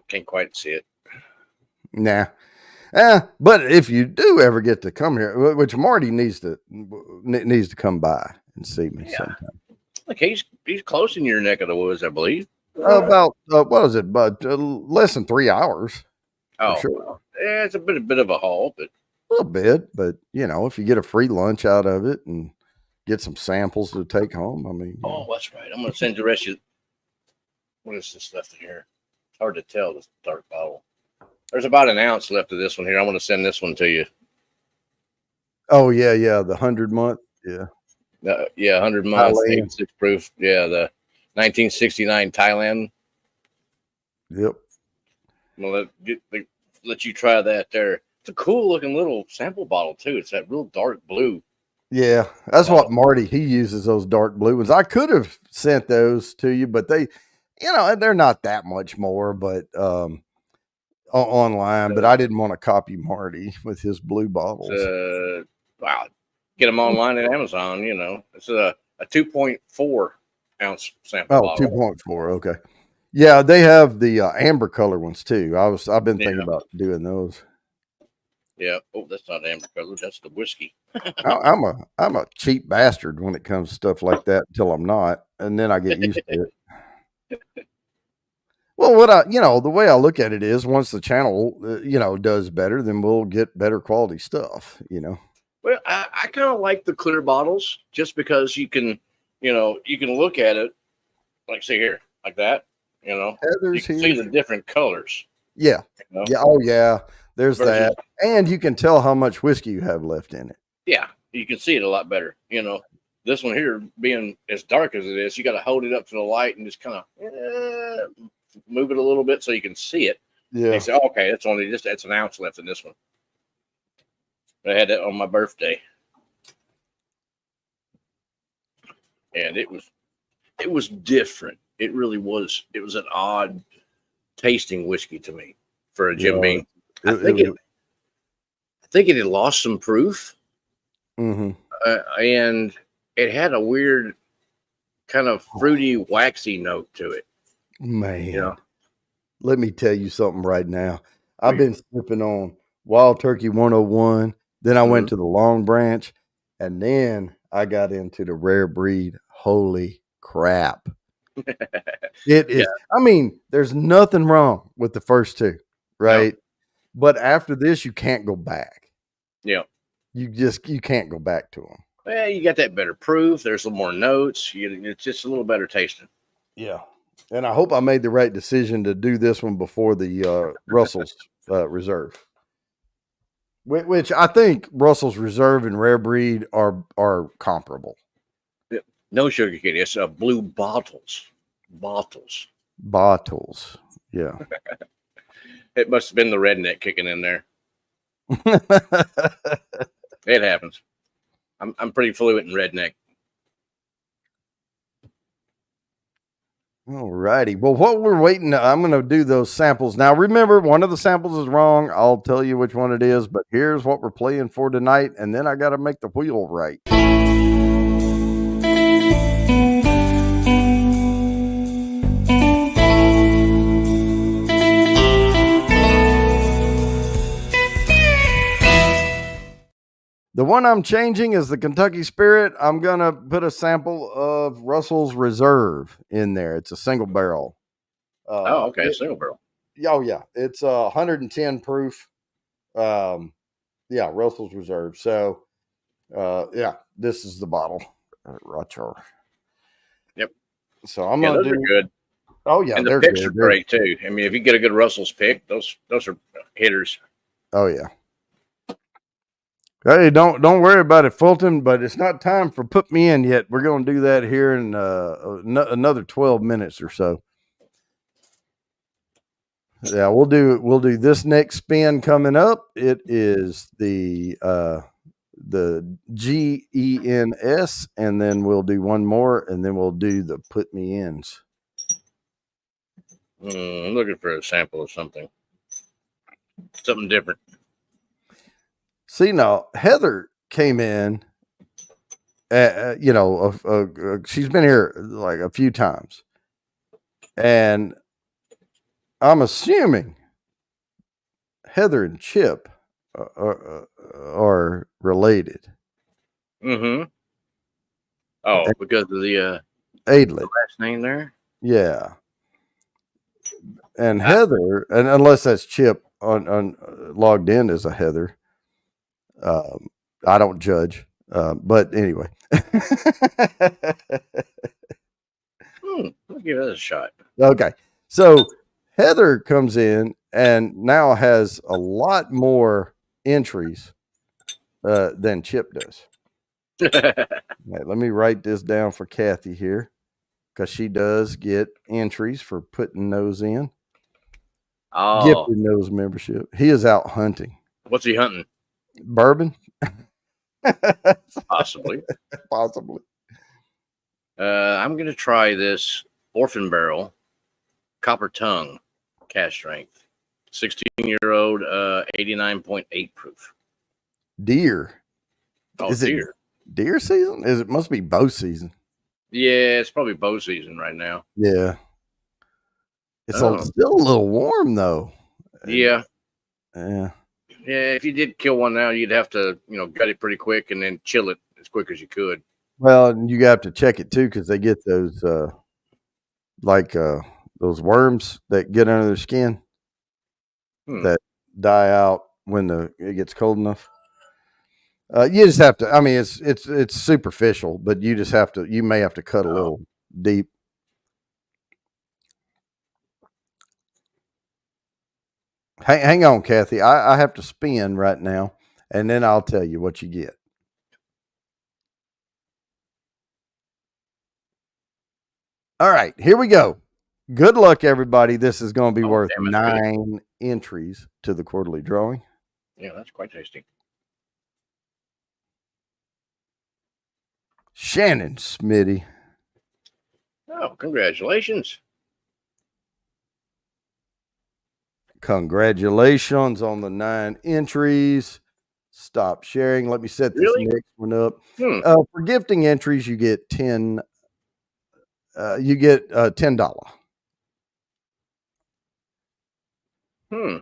Can't quite see it. Nah. But if you do ever get to come here, which Marty needs to come by and see me sometime. Like he's close in your neck of the woods, I believe. About what is it? But less than 3 hours. Oh, sure. Well, it's a bit of a haul, but a little bit. But if you get a free lunch out of it and get some samples to take home, I mean. Oh, that's right. I'm gonna send the rest of. What is this left in here? It's hard to tell. This dark bottle. There's about an ounce left of this one here. I want to send this one to you. Oh yeah, the 100-month, yeah. 100 months, 86 proof. Yeah, the 1969 Thailand. Yep. Well, let you try that there. It's a cool looking little sample bottle too. It's that real dark blue. Yeah, that's what Marty, he uses those dark blue ones. I could have sent those to you, but they, they're not that much more, but online, but I didn't want to copy Marty with his blue bottles. Wow. Get them online at Amazon, It's a 2.4 ounce sample bottle. 2.4, okay. Yeah, they have the amber color ones too. I've been thinking about doing those. Yeah. Oh, that's not amber color. That's the whiskey. I'm a cheap bastard when it comes to stuff like that until I'm not, and then I get used to it. Well, the way I look at it is once the channel, does better, then we'll get better quality stuff, Well, I kind of like the clear bottles just because you can look at it like see here, like that. You Heather's can see here. the different colors. Yeah. You know, Yeah. Oh, yeah. There's versus that. And you can tell how much whiskey you have left in it. yeah, you can see it a lot better. This one here being as dark as it is, you got to hold it up to the light and just kind of move it a little bit so you can see it. Yeah. And you say, oh, okay, that's an ounce left in this one. I had that on my birthday, and it was different. It really was. It was an odd tasting whiskey to me for a Jim Beam. I think it had lost some proof, Mm-hmm. and it had a weird kind of fruity, waxy note to it. Man, let me tell you something right now. I've been sipping on Wild Turkey 101. Then I went to the Long Branch, and then I got into the rare breed. Holy crap. It is. I mean, there's nothing wrong with the first two, right? No. But after this, you can't go back. Yeah. You can't go back to them. Well, you got that better proof. There's a little more notes. It's just a little better tasting. Yeah. And I hope I made the right decision to do this one before the Russell's Reserve. Which I think Russell's Reserve and Rare Breed are comparable. No sugar cane. It's blue bottles. Yeah. It must have been the redneck kicking in there. It happens. I'm pretty fluent in redneck. All righty. Well, what we're waiting, I'm going to do those samples. Now, remember, one of the samples is wrong. I'll tell you which one it is, but here's what we're playing for tonight, and then I got to make the wheel right. The one I'm changing is the Kentucky Spirit. I'm going to put a sample of Russell's Reserve in there. It's a single barrel. Okay. Single barrel. Oh, yeah. It's 110 proof. Russell's Reserve. So, this is the bottle. Roger. Yep. So I'm going to do. Are good. Oh, yeah. And the picks are great, too. I mean, if you get a good Russell's pick, those are hitters. Oh, yeah. Hey, don't worry about it, Fulton, but it's not time for put me in yet. We're going to do that here in another 12 minutes or so. Yeah, we'll do this next spin coming up. It is the GENS, and then we'll do one more, and then we'll do the put me ins. I'm looking for a sample of something different. See, now Heather came in, she's been here like a few times, and I'm assuming Heather and Chip are related. Mm-hmm. Oh, because of the Adlet last name there? Yeah. And Heather, and unless that's Chip on logged in as a Heather, I don't judge. But anyway. I'll give it a shot. Okay. So Heather comes in and now has a lot more entries than Chip does. Right, let me write this down for Kathy here, because she does get entries for putting those in. Gifted those membership. He is out hunting. What's he hunting? Bourbon? Possibly. I'm going to try this Orphan Barrel Copper Tongue cask strength. 16-year-old, 89.8 proof. Deer. Oh, is deer. It deer season? It must be bow season. Yeah, it's probably bow season right now. Yeah. It's still a little warm, though. Yeah. Yeah. Yeah, if you did kill one now, you'd have to, gut it pretty quick and then chill it as quick as you could. Well, and you have to check it too because they get those like those worms that get under their skin Hmm. that die out when it gets cold enough. You just have to. I mean, it's superficial, but you just have to. You may have to cut a Oh, little deep. Hang on, Kathy. I have to spin right now, and then I'll tell you what you get. All right, here we go. Good luck, everybody. This is going to be oh, worth damn, that's good. 9 entries to the quarterly drawing. Yeah, that's quite tasty. Shannon Smitty. Oh, congratulations. Congratulations on the 9 entries. Stop sharing. Let me set this Really? next one up. Hmm. For gifting entries, you get 10. You get $10, Hmm.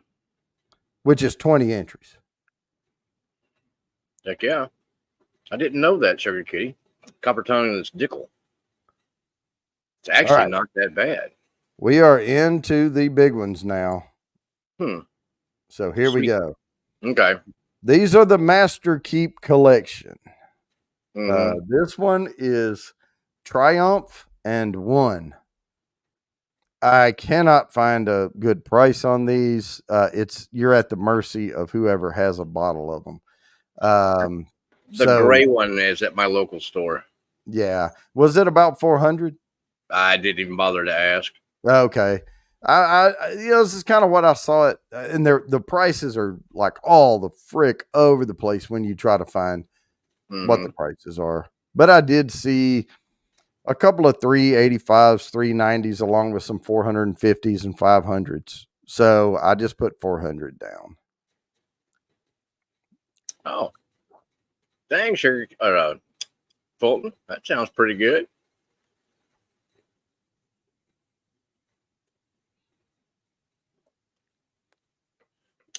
which is 20 entries. Heck yeah. I didn't know that, Sugar Kitty. Copper tongue is Dickel. It's All actually right, not that bad. we are into the big ones now. Hmm. So here we Sweet. go. Okay. These are the Master Keep collection. Mm-hmm. This one is Triumph and One. I cannot find a good price on these. You're at the mercy of whoever has a bottle of them. The So gray one is at my local store. yeah, was it about 400? I didn't even bother to ask. Okay. This is kind of what I saw it, and the prices are like all the frick over the place when you try to find what Mm-hmm. the prices are. But I did see a couple of 385s, 390s, along with some 450s and 500s. So I just put 400 down. Oh, dang, Sugar Fulton. That sounds pretty good.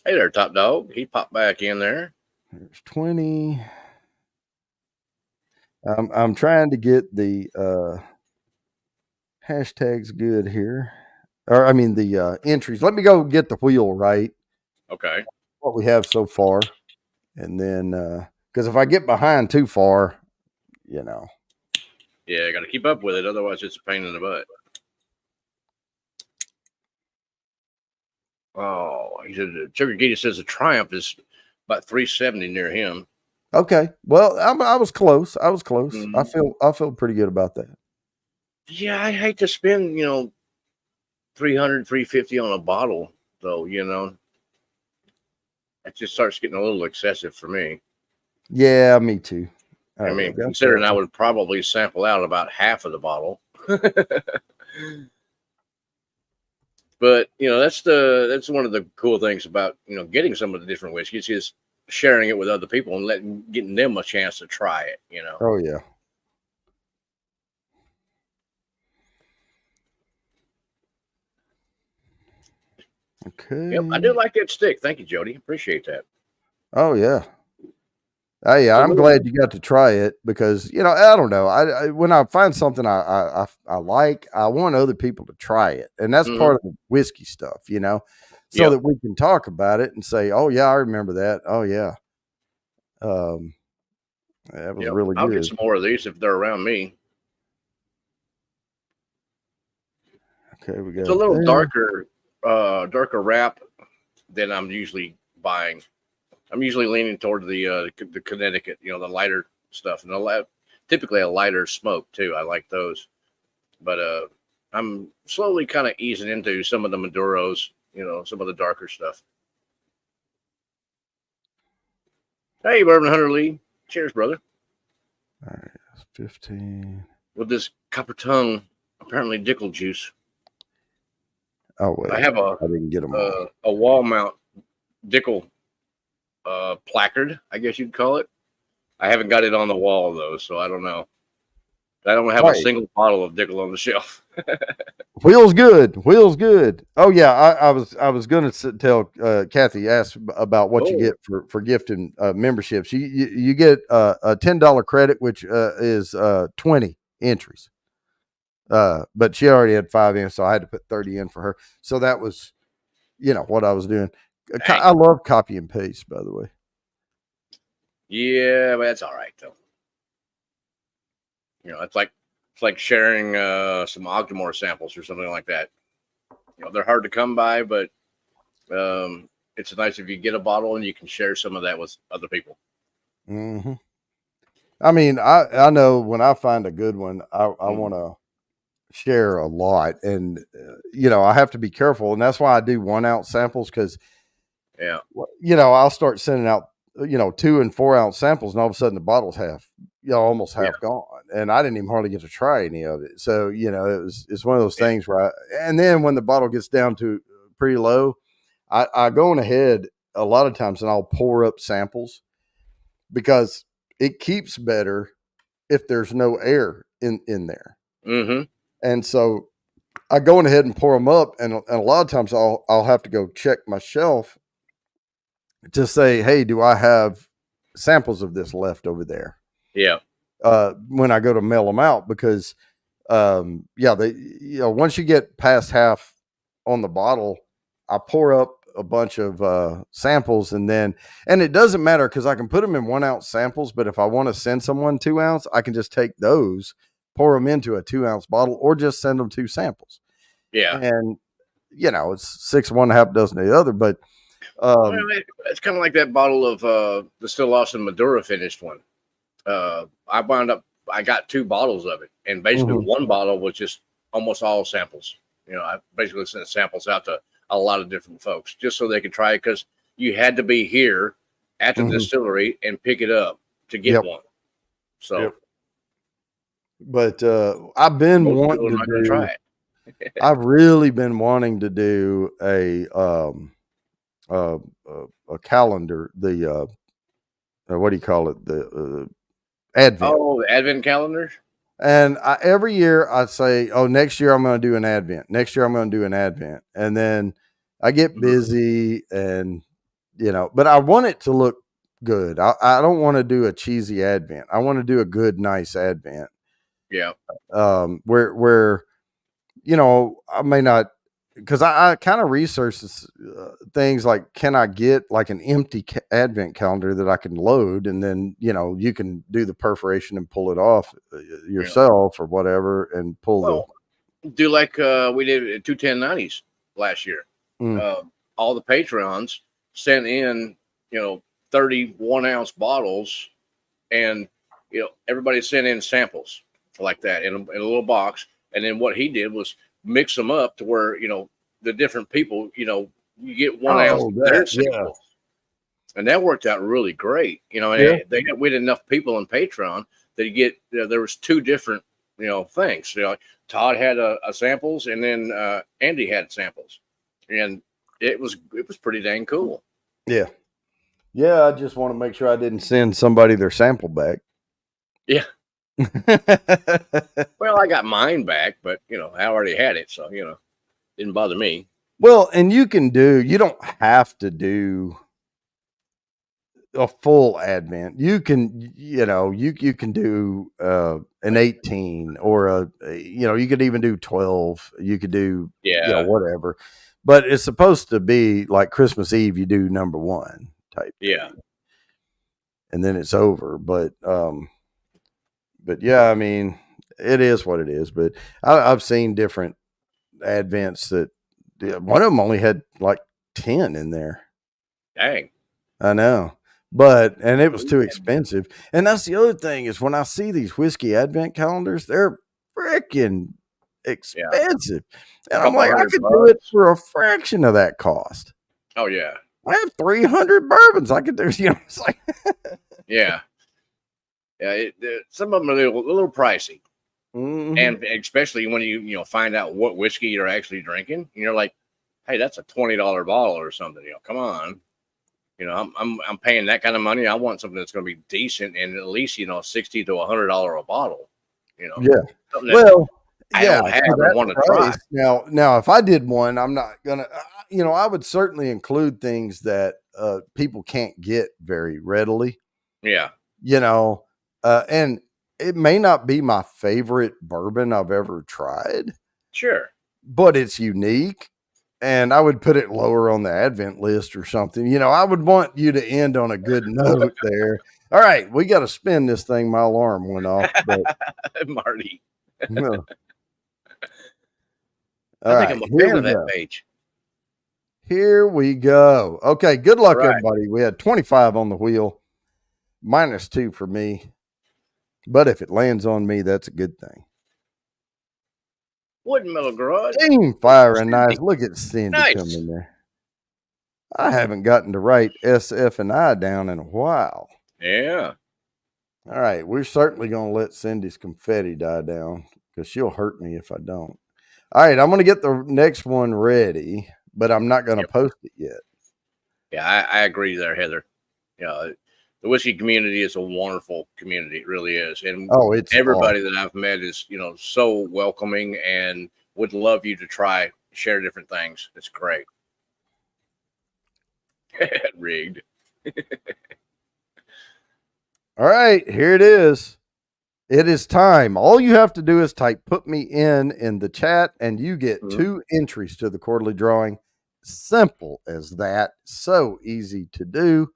Hey there, Top Dog. He popped back in there. There's 20. I'm trying to get the hashtags good here. Or, I mean, the entries. Let me go get the wheel right, Okay. what we have so far. And then, because if I get behind too far, you know. Yeah, I got to keep up with it. Otherwise, it's a pain in the butt. Oh, he said Sugar Kitty says the Triumph is about 370 near him. Okay. Well, I was close. I was close. Mm-hmm. I feel pretty good about that. Yeah, I hate to spend, 300, 350 on a bottle, though, It just starts getting a little excessive for me. Yeah, me too. All I right, I mean, got considering that I one. would probably sample out about half of the bottle. But that's one of the cool things about getting some of the different whiskeys is sharing it with other people and getting them a chance to try it. Oh yeah. Yep, I do Okay. like that stick. Thank you, Jody. Appreciate that. Oh yeah. Oh yeah. It's a I'm little. glad you got to try it because I don't know. When I find something I like, I want other people to try it, and that's Mhm. part of the whiskey stuff, so Yep. that we can talk about it and say, "Oh yeah, I remember that." Oh yeah. Um, that was Yep. really I'll get good. some more of these if they're around me. Okay, we It's a got little that. darker wrap than I'm usually buying. I'm usually leaning toward the Connecticut, the lighter stuff, and typically a lighter smoke too. I like those, but I'm slowly kind of easing into some of the Maduros, some of the darker stuff. Hey, Bourbon Hunter Lee, cheers, brother. All right, 15. With this copper tongue, apparently Dickel juice. Oh I wait, have I didn't get them all. a wall mount Dickel placard, I guess you'd call it. I haven't got it on the wall though, so I don't know. I don't have a Right. single bottle of Dickel on the shelf. Wheels good. Wheels good. Oh yeah, I was going to tell Kathy ask about what you Oh, get for gifting memberships. You get a $10 credit, which is 20 entries. But she already had 5 in, so I had to put 30 in for her. So that was, what I was doing. dang. I love copy and paste, by the way. Yeah, but that's all right though. It's like sharing some Octomore samples or something like that. They're hard to come by, but it's nice if you get a bottle and you can share some of that with other people. Mm-hmm. I mean, I know when I find a good one, I want to share a lot, and I have to be careful, and that's why I do 1 ounce samples, because Yeah, I'll start sending out 2 and 4 ounce samples, and all of a sudden the bottle's half, almost yeah, half gone, and I didn't even hardly get to try any of it. So it's one of those things where and then when the bottle gets down to pretty low, I go on ahead a lot of times and I'll pour up samples, because it keeps better if there's no air in there. mm-hmm. And so I go on ahead and pour them up, and a lot of times I'll have to go check my shelf to say, hey, do I have samples of this left over there? Yeah, When I go to mail them out, because once you get past half on the bottle, I pour up a bunch of samples, and it doesn't matter, because I can put them in 1 ounce samples, but if I want to send someone 2 ounce, I can just take those, pour them into a 2 ounce bottle, or just send them 2 samples. yeah. And it's 6 of one, half dozen of the other. But Well, it's kind of like that bottle of the Still Austin Madura finished one. I got 2 bottles of it, and basically mhm. one bottle was just almost all samples. I basically sent samples out to a lot of different folks just so they could try it, because you had to be here at the Mhm. distillery and pick it up to get Yep. one. So Yep. But I've been most people wanting are to not going to try do. it. I've really been wanting to do uh, a calendar. The what do you call it? The Advent. Oh, the Advent calendars. And every year I say, oh, next year I'm going to do an Advent. Next year I'm going to do an Advent. And then I get busy, and, but I want it to look good. I don't want to do a cheesy Advent. I want to do a good, nice Advent. Yeah, Where I may not, because I kind of research this, things like, can I get like an empty Advent calendar that I can load, and then you can do the perforation and pull it off yeah. yourself or whatever, and pull the. Well, do like we did at 21090s last year. Mm, All the patrons sent in, 31 ounce bottles, and everybody sent in samples like that in a little box. And then what he did was mix them up to where the different people, you get 1 ounce oh, of their that, yeah, samples, and that worked out really great. yeah. We had enough people in Patreon that you get there was 2 different things. Like Todd had a samples, and then Andy had samples, and it was pretty dang cool. Yeah. Yeah, I just want to make sure I didn't send somebody their sample back. Yeah. Well, I got mine back, but I already had it, so didn't bother me. Well, and you don't have to do a full Advent. You can, you can do an 18, or you could even do 12. You could do, Yeah, whatever. But it's supposed to be like Christmas Eve, you do number 1 type yeah, thing, and then it's over. But yeah, I mean, it is what it is. But I've seen different Advents that one of them only had like 10 in there. dang. I know. And it was too expensive. And that's the other thing, is when I see these whiskey Advent calendars, they're freaking Yeah, expensive. a And I'm couple like, I hundred could do it bucks. for a fraction of that cost. Oh yeah, I have 300 bourbons. I could do, it's like, yeah, yeah. Some of them are a little pricey, mhm. and especially when you find out what whiskey you're actually drinking, and you're like, hey, that's a $20 bottle or something. Come on. I'm paying that kind of money. I want something that's going to be decent, and at least $60 to $100 a bottle. You know, Yeah. something that Well, I yeah, don't have for and that want to try. price. Now, if I did one, I'm not gonna. I would certainly include things that people can't get very readily. Yeah, And it may not be my favorite bourbon I've ever tried, sure. but it's unique. And I would put it lower on the Advent list or something. I would want you to end on a good note there. All right, we got to spin this thing. My alarm went off, but Marty, all I think right, I'm a here fan we of that go. page. Here we go. Okay, good luck, All right. everybody. We had 25 on the wheel, -2 for me. But if it lands on me, that's a good thing. Woodmill Garage. Team firing nice. Look at Cindy Nice. coming there. I haven't gotten to write SF and I down in a while. Yeah. All right, we're certainly going to let Cindy's confetti die down because she'll hurt me if I don't. All right, I'm going to get the next one ready, but I'm not going to post it yet. Yeah, I agree there, Heather. The whiskey community is a wonderful community. It really is. And It's everybody awesome. that I've met is, so welcoming and would love you to share different things. It's great. Rigged. All right, here it is. It is time. All you have to do is type "put me in the chat," and you get 2 entries to the quarterly drawing. Simple as that. So easy to do.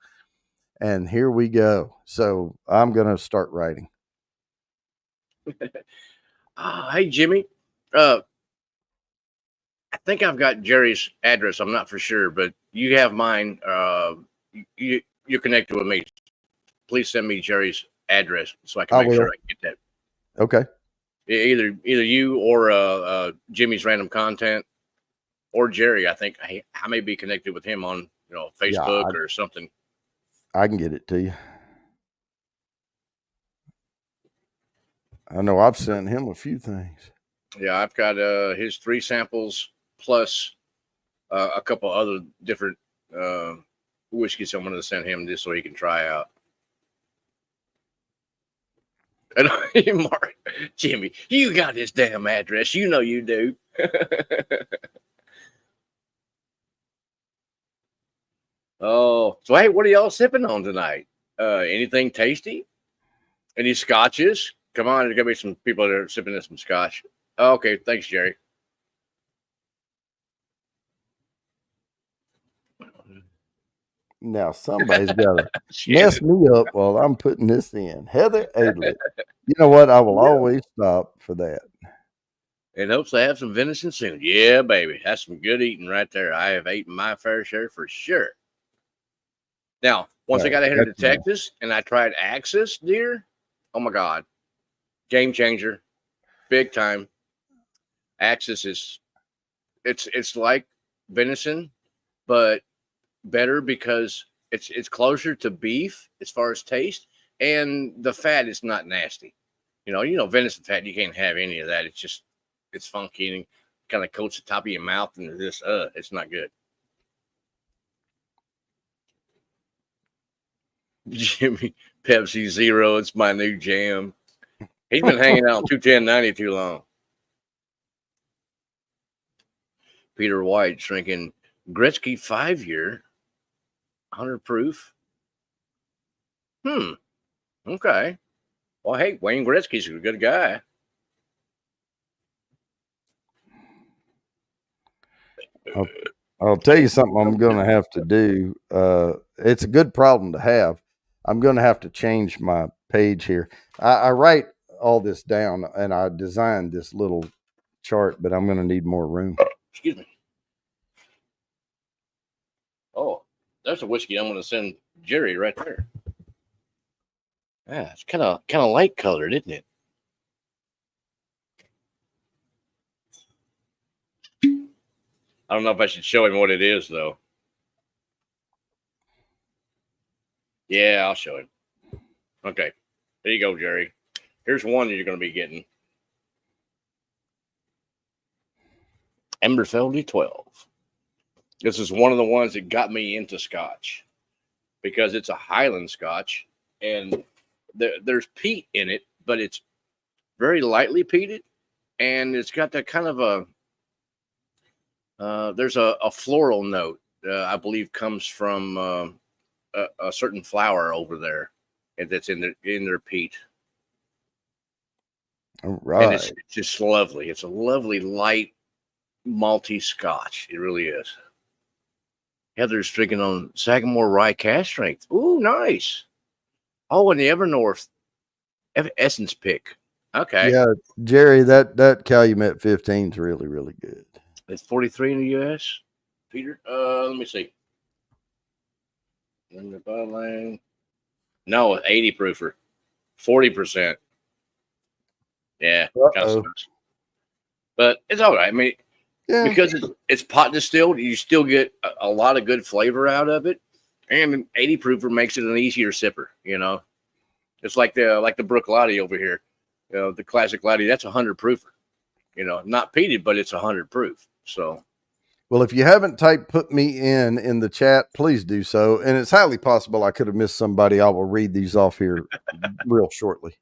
And here we go. So I'm going to start writing. Hey, Jimmy. I think I've got Jerry's address. I'm not for sure, but you have mine. You're connected with me. Please send me Jerry's address so I can make sure I get that. Okay. Either you or Jimmy's random content or Jerry. I think I may be connected with him on Facebook or something. I can get it to you. I know I've sent him a few things. Yeah, I've got his 3 samples plus a couple other different whiskeys I'm going to send him just so he can try out. And Mark, Jimmy, you got his damn address. You know you do. Oh, so hey, what are y'all sipping on tonight? Anything tasty? Any scotches? Come on, there's gonna be some people that are sipping in some scotch. Oh, okay, thanks, Jerry. Now somebody's got to mess me up while I'm putting this in. Heather Adler. You know what? I will always stop for that. And hopes they have some venison soon. Yeah, baby. That's some good eating right there. I have eaten my fair share for sure. Now, once I got headed to Texas and I tried Axis deer, oh my God. Game changer. Big time. Axis is it's like venison, but better because it's closer to beef as far as taste, and the fat is not nasty. Venison fat, you can't have any of that. It's funky and kind of coats the top of your mouth, and it's not good. Jimmy, Pepsi Zero, it's my new jam. He's been hanging out on 21090 too long. Peter White drinking Gretzky 5-year 100 proof. Okay. Well, hey, Wayne Gretzky's a good guy. I'll tell you something I'm going to have to do. It's a good problem to have. I'm going to have to change my page here. I write all this down and I designed this little chart, but I'm going to need more room. Excuse me. Oh, there's a whiskey I'm going to send Jerry right there. Yeah, it's kind of light colored, isn't it? I don't know if I should show him what it is, though. Yeah, I'll show him. Okay. There you go, Jerry. Here's one you're going to be getting. Emberfeldy 12. This is one of the ones that got me into Scotch because it's a Highland Scotch and there's peat in it, but it's very lightly peated, and it's got that kind of there's a floral note, I believe comes from a certain flower over there, and that's in their peat. All And right. it's just lovely. It's a lovely light malty Scotch. It really is. Heather's drinking on Sagamore Rye Cask Strength. Ooh, nice. Oh, and the Evernorth Essence Pick. Okay. Yeah, Jerry, that Calumet 15 is really, really good. It's 43 in the U.S. Peter, let me see. In the bottle line. No, 80 proofer. 40%. Yeah, kind of sucks. But it's all right. I mean, because it's pot distilled, you still get a lot of good flavor out of it. And 80 proofer makes it an easier sipper, you know. It's like the Brook Lottie over here. You know, the classic Lottie, that's 100 proofer. You know, not peated, but it's 100 proof. So, well, if you haven't typed "put me in the chat, please do so. And it's highly possible I could have missed somebody. I will read these off here real shortly.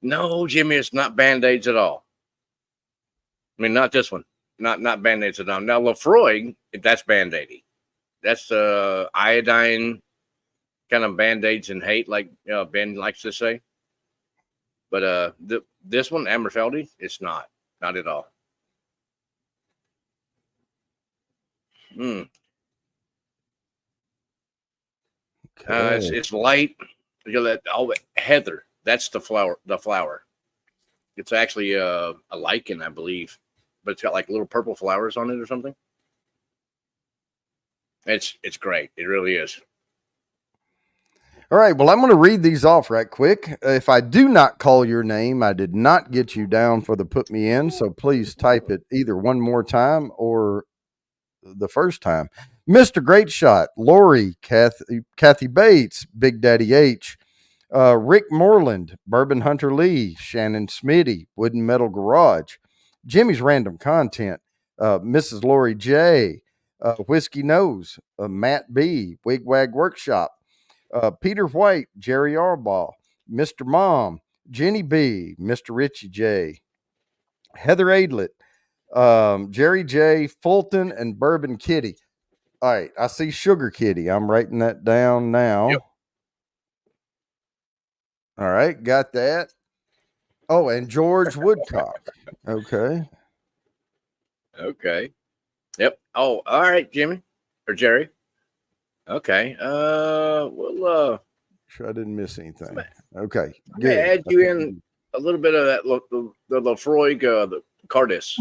No, Jimmy, it's not Band-Aids at all. I mean, not this one. Not Band-Aids at all. Now, Lefroy, that's Band-Aidy. That's iodine kind of Band-Aids and hate, like Ben likes to say. But this one, Amberfeldy, it's not at all. Okay. It's light. You know that heather. That's the flower. The flower. It's actually a lichen, I believe, but it's got like little purple flowers on it or something. It's great. It really is. All right. Well, I'm going to read these off right quick. If I do not call your name, I did not get you down for the put me in. So please type it either one more time or the first time. Mr. Great Shot, Lori, Kathy Bates, Big Daddy H, Rick Moreland, Bourbon Hunter Lee, Shannon Smitty, Wooden Metal Garage, Jimmy's Random Content, Mrs. Lori J, Whiskey Nose, Matt B, Wigwag Workshop, Peter White, Jerry Arbaugh, Mr. Mom, Jenny B, Mr. Richie J, Heather Adlet, Jerry J, Fulton, and Bourbon Kitty. All right, I see Sugar Kitty. I'm writing that down now. Yep. All right, got that. Oh, and George Woodcock. Okay. Okay. Yep. Oh, all right, Jimmy or Jerry. Okay. Well, sure I didn't miss anything. Okay. Good. Add you in a little bit of that. The Lefroy, the Cardis.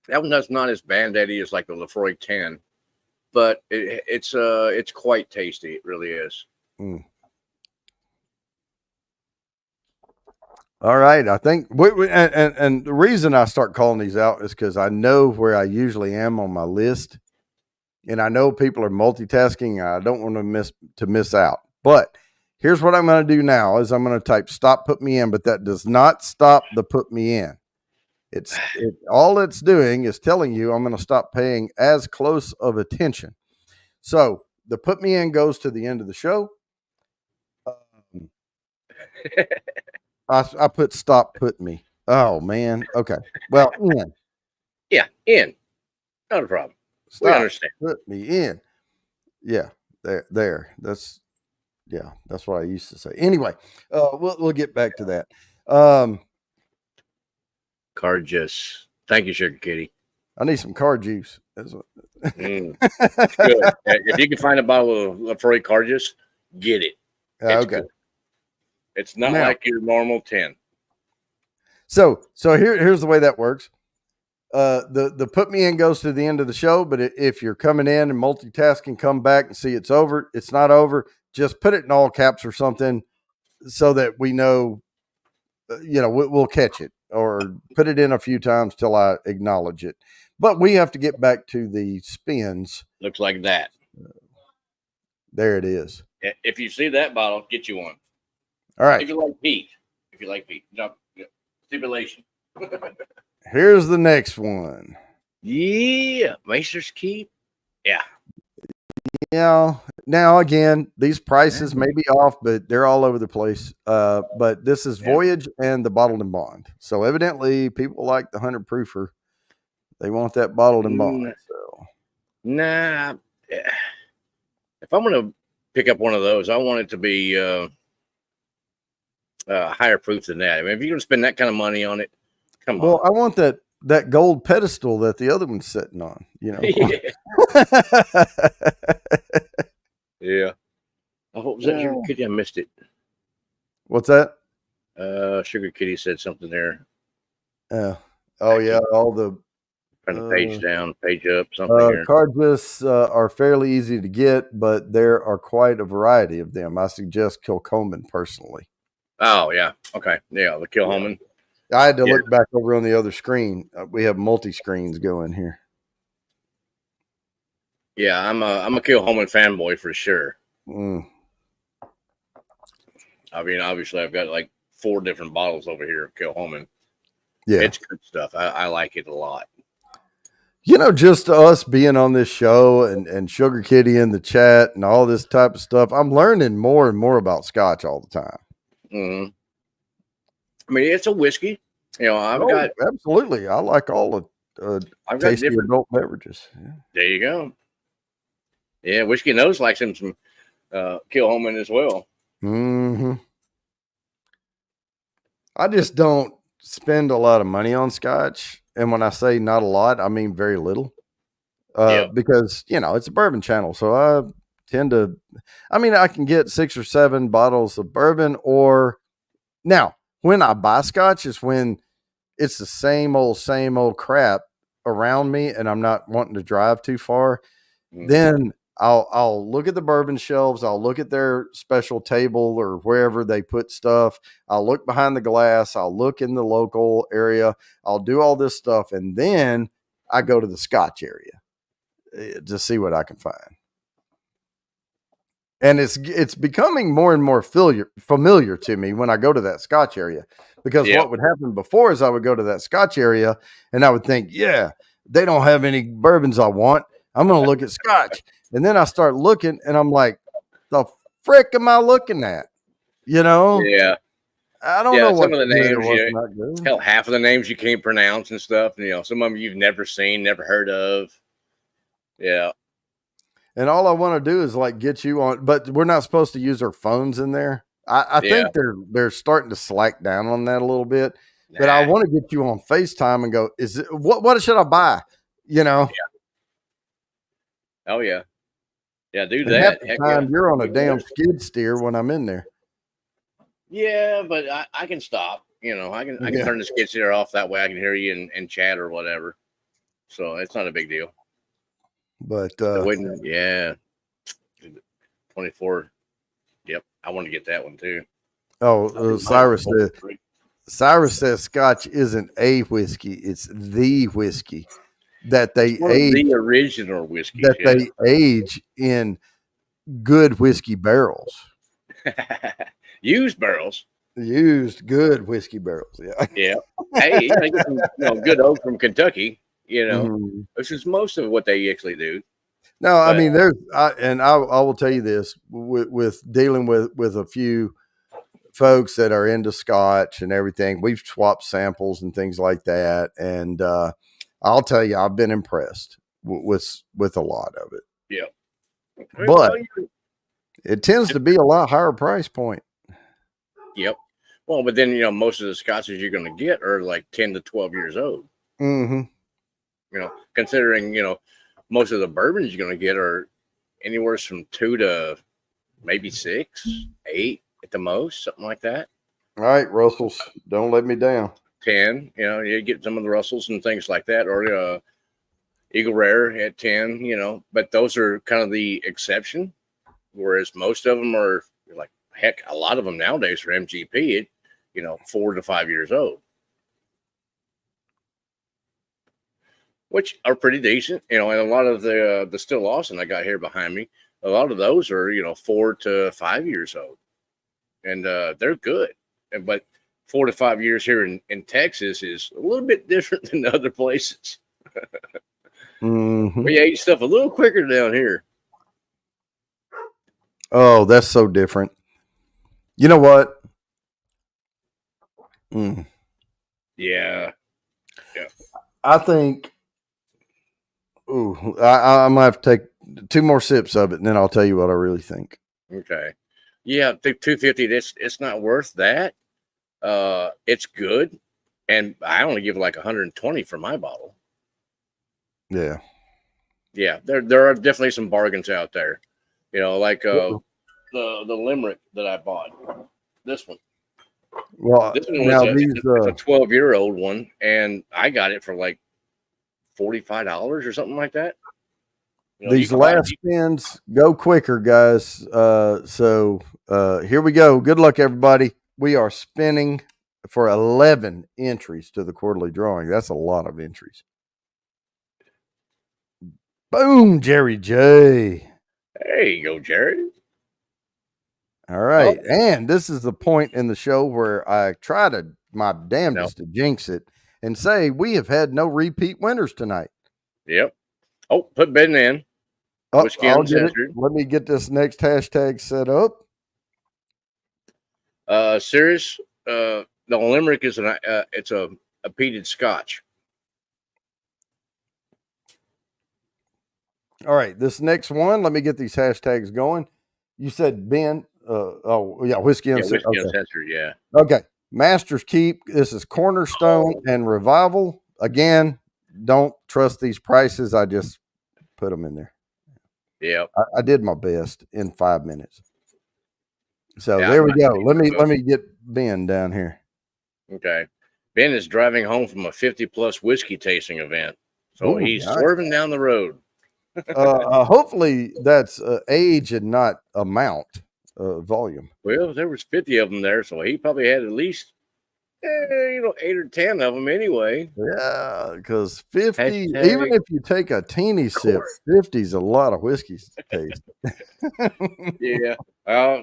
That one does not as Band-Aidy as like the Lefroy 10, but it's quite tasty. It really is. All right, I think and the reason I start calling these out is because I know where I usually am on my list, and I know people are multitasking. And I don't want to miss out. But here's what I'm going to do now: is I'm going to type "stop, put me in," but that does not stop the "put me in." All it's doing is telling you I'm going to stop paying as close of attention. So the "put me in" goes to the end of the show. I put "stop, put me." Oh man. Okay. Well, in. Yeah, in. Not a problem. Stop, we understand. Put me in. Yeah. There. That's what I used to say. Anyway, we'll get back to that. Card juice. Thank you, Sugar Kitty. I need some card juice. That's what. Good. If you can find a bottle of Lefroy card juice, get it. It's okay. Good. It's not like your normal 10. So here's the way that works. The put me in goes to the end of the show, but if you're coming in and multitasking, come back and see it's over. It's not over. Just put it in all caps or something so that we know, we'll catch it, or put it in a few times till I acknowledge it. But we have to get back to the spins. Looks like that. There it is. If you see that bottle, get you one. All right. If you like Pete. No, stipulation. Here's the next one. Yeah. Macer's Keep. Yeah. Yeah. Now, again, these prices may be off, but they're all over the place. But this is Voyage and the bottled and bond. So evidently, people like the 100 proofer. They want that bottled and bond. So Nah, if I'm going to pick up one of those, I want it to be higher proof than that. I mean, if you're going to spend that kind of money on it, come on. Well, I want that gold pedestal that the other one's sitting on. You know. Yeah. Oh, what was that, Sugar Kitty? I missed it. What's that? Sugar Kitty said something there. Oh yeah, all the trying to page down, page up, something here. Cards are fairly easy to get, but there are quite a variety of them. I suggest Kilchoman personally. Oh yeah, okay, yeah, the Kilchoman. I had to look back over on the other screen. We have multi-screens going here. Yeah, I'm a Kilchoman fanboy for sure. I mean, obviously, I've got like 4 different bottles over here of Kilchoman. Yeah, it's good stuff. I like it a lot. You know, just us being on this show and Sugar Kitty in the chat and all this type of stuff, I'm learning more and more about Scotch all the time. I mean, it's a whiskey. You know, I've got absolutely. I like all the tasty adult beverages. Yeah. There you go. Yeah, Whiskey Nose likes him some Kilchoman as well. I just don't spend a lot of money on Scotch, and when I say not a lot, I mean very little. Because you know it's a bourbon channel, so I tend to. I mean, I can get 6 or 7 bottles of bourbon, or now when I buy Scotch is when it's the same old crap around me, and I'm not wanting to drive too far. Then I'll look at the bourbon shelves. I'll look at their special table or wherever they put stuff. I'll look behind the glass. I'll look in the local area. I'll do all this stuff. And then I go to the Scotch area to see what I can find. And it's becoming more and more familiar to me when I go to that Scotch area, because what would happen before is I would go to that Scotch area and I would think, yeah, they don't have any bourbons I want. I'm going to look at Scotch. And then I start looking and I'm like, the frick am I looking at? You know? Yeah. I don't know what some of the names, hell, half of the names you can't pronounce and stuff. And, you know, some of them you've never seen, never heard of. Yeah. And all I want to do is like get you on, but we're not supposed to use our phones in there. I think they're starting to slack down on that a little bit. But I want to get you on FaceTime and go, what should I buy? You know? Yeah. Oh yeah. Yeah, do that. Half the time you're on a damn skid steer when I'm in there. Yeah, but I can stop. You know, I can turn the skid steer off. That way I can hear you and chat or whatever. So it's not a big deal. But 24. Yep, I want to get that one too. Oh, Cyrus says Scotch isn't a whiskey; it's the whiskey that they age, the original whiskey that they age in good whiskey barrels, used barrels, used good whiskey barrels. Yeah. Hey, you know, get some, good oak from Kentucky. You know, this is most of what they actually do. No, I mean, I will tell you this with dealing with a few folks that are into Scotch and everything. We've swapped samples and things like that, and I'll tell you, I've been impressed with a lot of it. Yeah, but it tends to be a lot higher price point. Yep. Well, but then most of the Scotches you're going to get are like 10 to 12 years old. Considering most of the bourbons you're going to get are anywhere from 2 to maybe 6, 8 at the most, something like that. All right, Russells, don't let me down. 10, you get some of the Russells and things like that, or Eagle Rare at 10, but those are kind of the exception, whereas most of them are like, heck, a lot of them nowadays are MGP at 4 to 5 years old, which are pretty decent, and a lot of the Still Austin I got here behind me, a lot of those are 4 to 5 years old, and they're good, but 4 to 5 years here in Texas is a little bit different than other places. We age stuff a little quicker down here. Oh, that's so different. You know what? Mm. Yeah. I think. Ooh, I'm gonna have to take 2 more sips of it, and then I'll tell you what I really think. Okay. Yeah, I think 250. It's not worth that. It's good, and I only give like 120 for my bottle. Yeah. Yeah, there are definitely some bargains out there. Like the limerick that I bought. This one. Well, This one was now it's a 12-year-old one, and I got it for like $45 or something like that. You these can buy last spins go quicker, guys. Here we go. Good luck, everybody. We are spinning for 11 entries to the quarterly drawing. That's a lot of entries. Boom, Jerry J. There you go, Jared. All Oh, right. And this is the point in the show where I try to my no. damnedest to jinx it and say we have had no repeat winners tonight. Yep. Oh, put Ben in. Oh, Whiskey I'll get it. Uncensored. Let me get this next hashtag set up. Serious. The limerick is it's a peated Scotch. All right, this next one, let me get these hashtags going. You said Ben. Whiskey Yeah, Uncensored. Whiskey Okay. Uncensored. Yeah. Okay. Master's Keep. This is Cornerstone and Revival. Again, don't trust these prices. I just put them in there. Yep. I did my best in 5 minutes. So Yeah, there we go. Let me get Ben down here. Okay. Ben is driving home from a 50+ whiskey tasting event, so Ooh, he's nice. swerving down the road. Hopefully that's age and not amount, volume. Well, there was 50 of them there, so he probably had at least 8 or 10 of them anyway. Yeah, because 50, even Hashtag if you take a teeny sip, course. 50 is a lot of whiskey to taste. Yeah.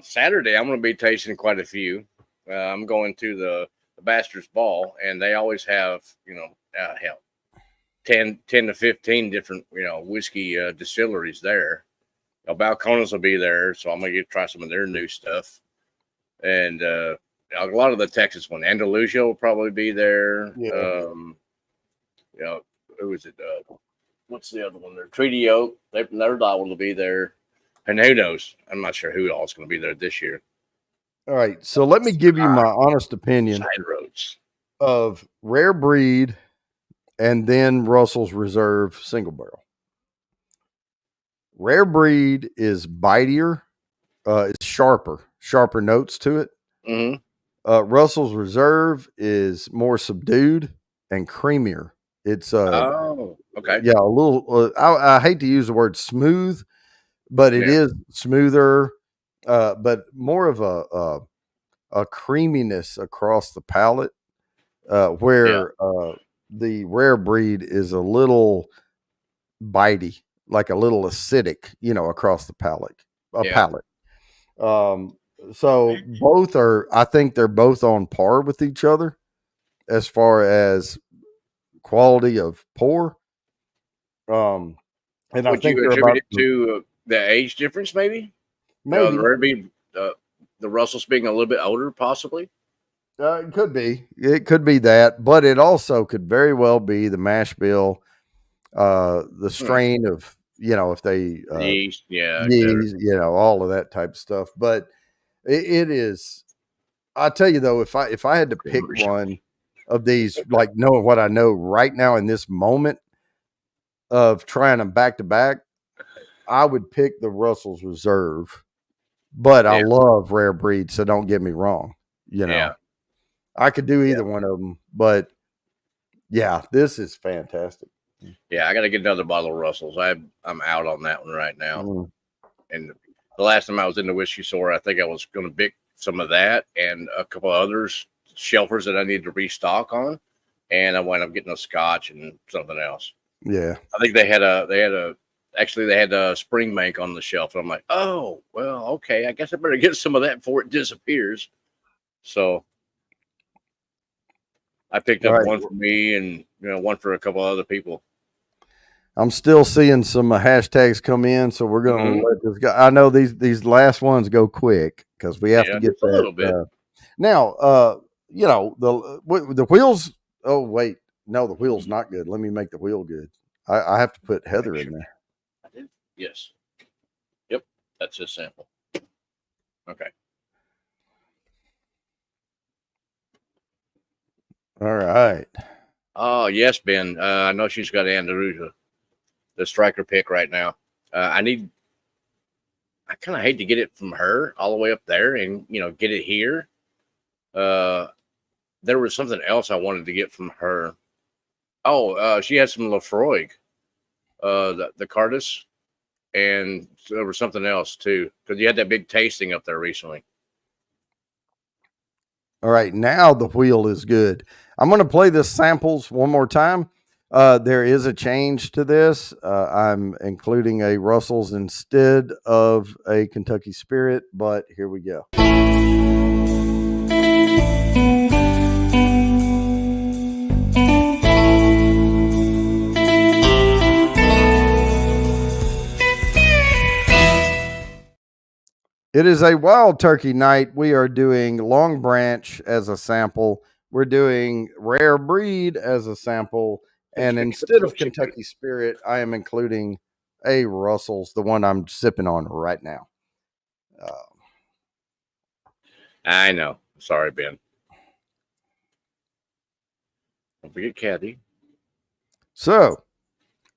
Saturday I'm going to be tasting quite a few. I'm going to the Bastard's Ball, and they always have hell 10 to 15 different whiskey distilleries there. Balcones will be there, so I'm going to get try some of their new stuff, and a lot of the Texas one. Andalusia will probably be there. Yeah. Who is it? What's the other one there? Treaty Oak. Their lot will be there. And who knows? I'm not sure who all is going to be there this year. All right. So let me give you my honest opinion Side roads of Rare Breed and then Russell's Reserve Single Barrel. Rare Breed is bitier, it's sharper notes to it. Mm-hmm. Russell's Reserve is more subdued and creamier. It's okay. Yeah, a little. I hate to use the word smooth, but it is smoother, but more of a creaminess across the palate, where the Rare Breed is a little bitey, like a little acidic, across the palate. So both are. I think they're both on par with each other as far as quality of pour. And Would I think you they're attribute about it to the age difference, maybe? maybe. The Red Bead, the Russells being a little bit older, possibly. It could be. It could be that, but it also could very well be the mash bill, the strain of if they Yeast, yeah, etc. yeast, all of that type of stuff. But it is. I tell you though, if I had to pick one of these, like knowing what I know right now in this moment of trying them back to back, I would pick the Russell's Reserve. But I love Rare Breed, so don't get me wrong. Yeah. I could do either one of them, but yeah, this is fantastic. Yeah, I got to get another bottle of Russell's. I'm out on that one right now. Mm. And the last time I was in the whiskey store, I think I was going to pick some of that and a couple of others shelfers that I need to restock on, and I wound up getting a Scotch and something else. Yeah, I think they had a Springbank on the shelf, and I'm like, oh well, okay, I guess I better get some of that before it disappears. So I picked up one for me and one for a couple other people. I'm still seeing some hashtags come in, so we're going to let this go. I know these last ones go quick because we have to get just a that. little bit. Now, the wheels. Oh wait, no, the wheel's not good. Let me make the wheel good. I have to put Heather in there. I did. Yes. Yep. That's a sample. Okay. All right. Oh yes, Ben. I know she's got Andalusia, the striker pick right now. I kind of hate to get it from her all the way up there and get it here. There was something else I wanted to get from her. Oh, she had some Lafroig, the Cardis, and there was something else too because you had that big tasting up there recently. All right, now the wheel is good. I'm going to play the samples one more time. There is a change to this. I'm including a Russell's instead of a Kentucky Spirit, but here we go. It is a Wild Turkey night. We are doing Long Branch as a sample. We're doing Rare Breed as a sample. And instead of Kentucky Spirit, I am including a Russell's, the one I'm sipping on right now. I know. Sorry, Ben. Don't forget Kathy. So,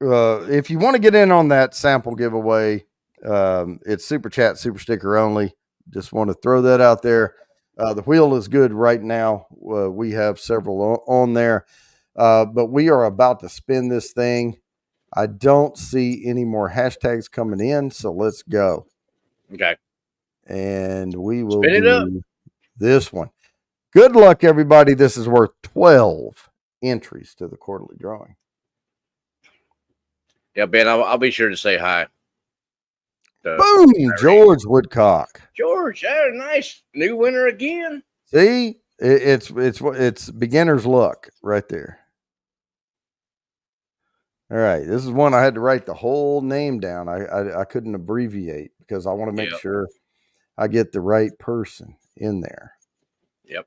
if you want to get in on that sample giveaway, it's super chat, super sticker only. Just want to throw that out there. The wheel is good right now. We have several on there, but we are about to spin this thing. I don't see any more hashtags coming in, so let's go. Okay. And we will spin it up. This one. Good luck, everybody. This is worth 12 entries to the quarterly drawing. Yeah, Ben, I'll be sure to say hi. Boom, George Woodcock. George, nice new winner again. See, it's beginner's luck right there. All right, this is one I had to write the whole name down. I couldn't abbreviate because I want to make sure I get the right person in there. Yep.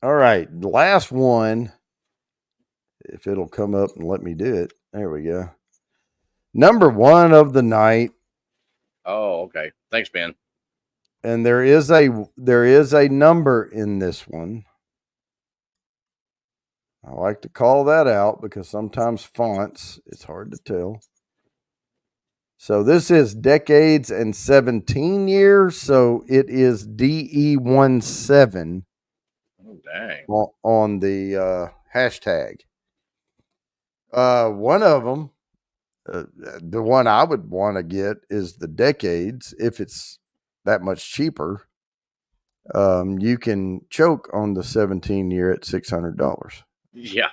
All right, the last one. If it'll come up and let me do it, there we go. Number one of the night. Oh, okay. Thanks, Ben. And there is a number in this one. I like to call that out because sometimes fonts, it's hard to tell. So this is decades and 17 years. So it is DE17 on the hashtag. One of them, the one I would want to get is the decades. If it's that much cheaper, you can choke on the 17 year at $600. Yeah.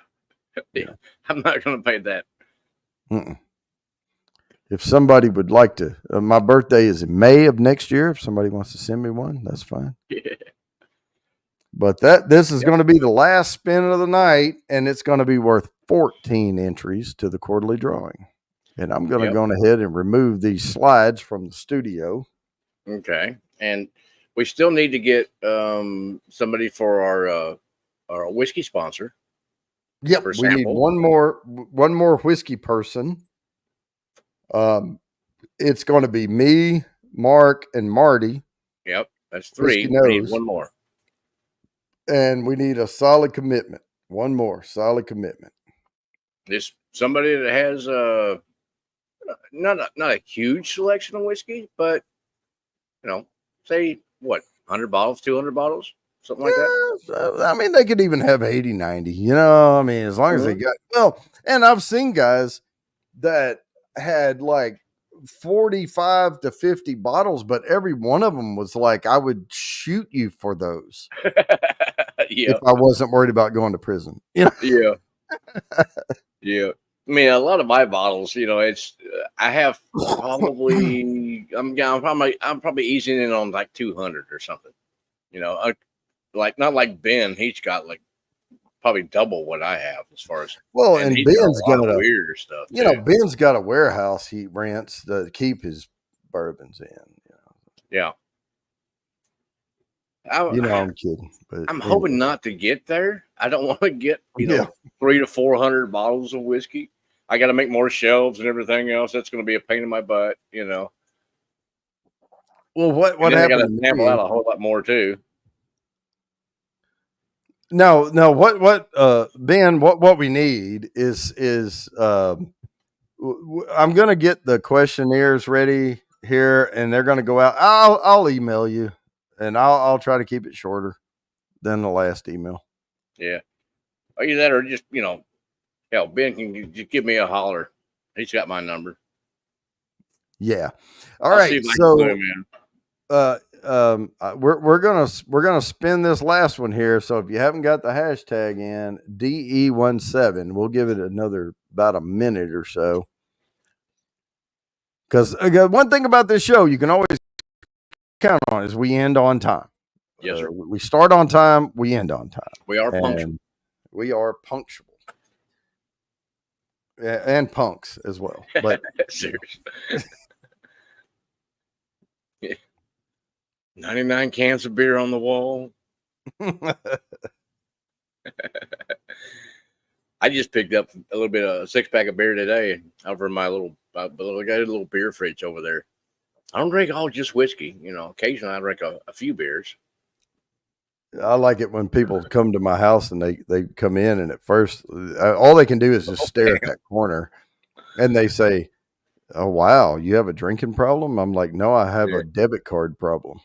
I'm not going to pay that. If somebody would like to, my birthday is in May of next year. If somebody wants to send me one, that's fine. Yeah. But this is going to be the last spin of the night, and it's going to be worth 14 entries to the quarterly drawing. And I'm going to go ahead and remove these slides from the studio. Okay. And we still need to get somebody for our whiskey sponsor. Yep, we need one more whiskey person. It's going to be me, Mark, and Marty. Yep, that's 3. We need one more. And we need a solid commitment. One more solid commitment. This somebody that has not a huge selection of whiskey, but say what, 100 bottles, 200 bottles, something like that. I mean, they could even have 80, 90. I mean, as long as they got and I've seen guys that had like 45 to 50 bottles, but every one of them was like, I would shoot you for those. If I wasn't worried about going to prison. Yeah. Yeah. I mean, a lot of my bottles, it's I have probably I'm probably easing in on like 200 or something. Like not like Ben, he's got like probably double what I have as far as. Well, And and he's got a Ben's lot got of a, weirder stuff you know, too. Ben's got a warehouse he rents to keep his bourbons in. Yeah. You know, I'm kidding, but I'm anyway. hoping not to get there. I don't want to get, Yeah. 300 to 400 bottles of whiskey. I got to make more shelves and everything else. That's going to be a pain in my butt. Well, what And then I got happened to to sample me? out a whole lot more too. No, Ben, what we need is I'm gonna get the questionnaires ready here, and they're gonna go out. I'll email you, and I'll try to keep it shorter than the last email. Yeah. Either that or just, hell, Ben can just give me a holler. He's got my number. Yeah. All I'll right. see if I can So glue him in. we're gonna spin this last one here. So if you haven't got the hashtag in DE17, we'll give it another about a minute or so. Because one thing about this show you can always count on is we end on time. Yes, sir. We start on time, we end on time. We are punctual. We are punctual. Yeah, and punks as well. But seriously. 99 cans of beer on the wall. I just picked up a little bit of a 6-pack of beer today over in my I got a little beer fridge over there. I don't drink all just whiskey. Occasionally I drink a few beers. I like it when people come to my house and they come in, and at first all they can do is just stare at that corner, and they say, "Oh wow, you have a drinking problem?" I'm like, "No, I have a debit card problem."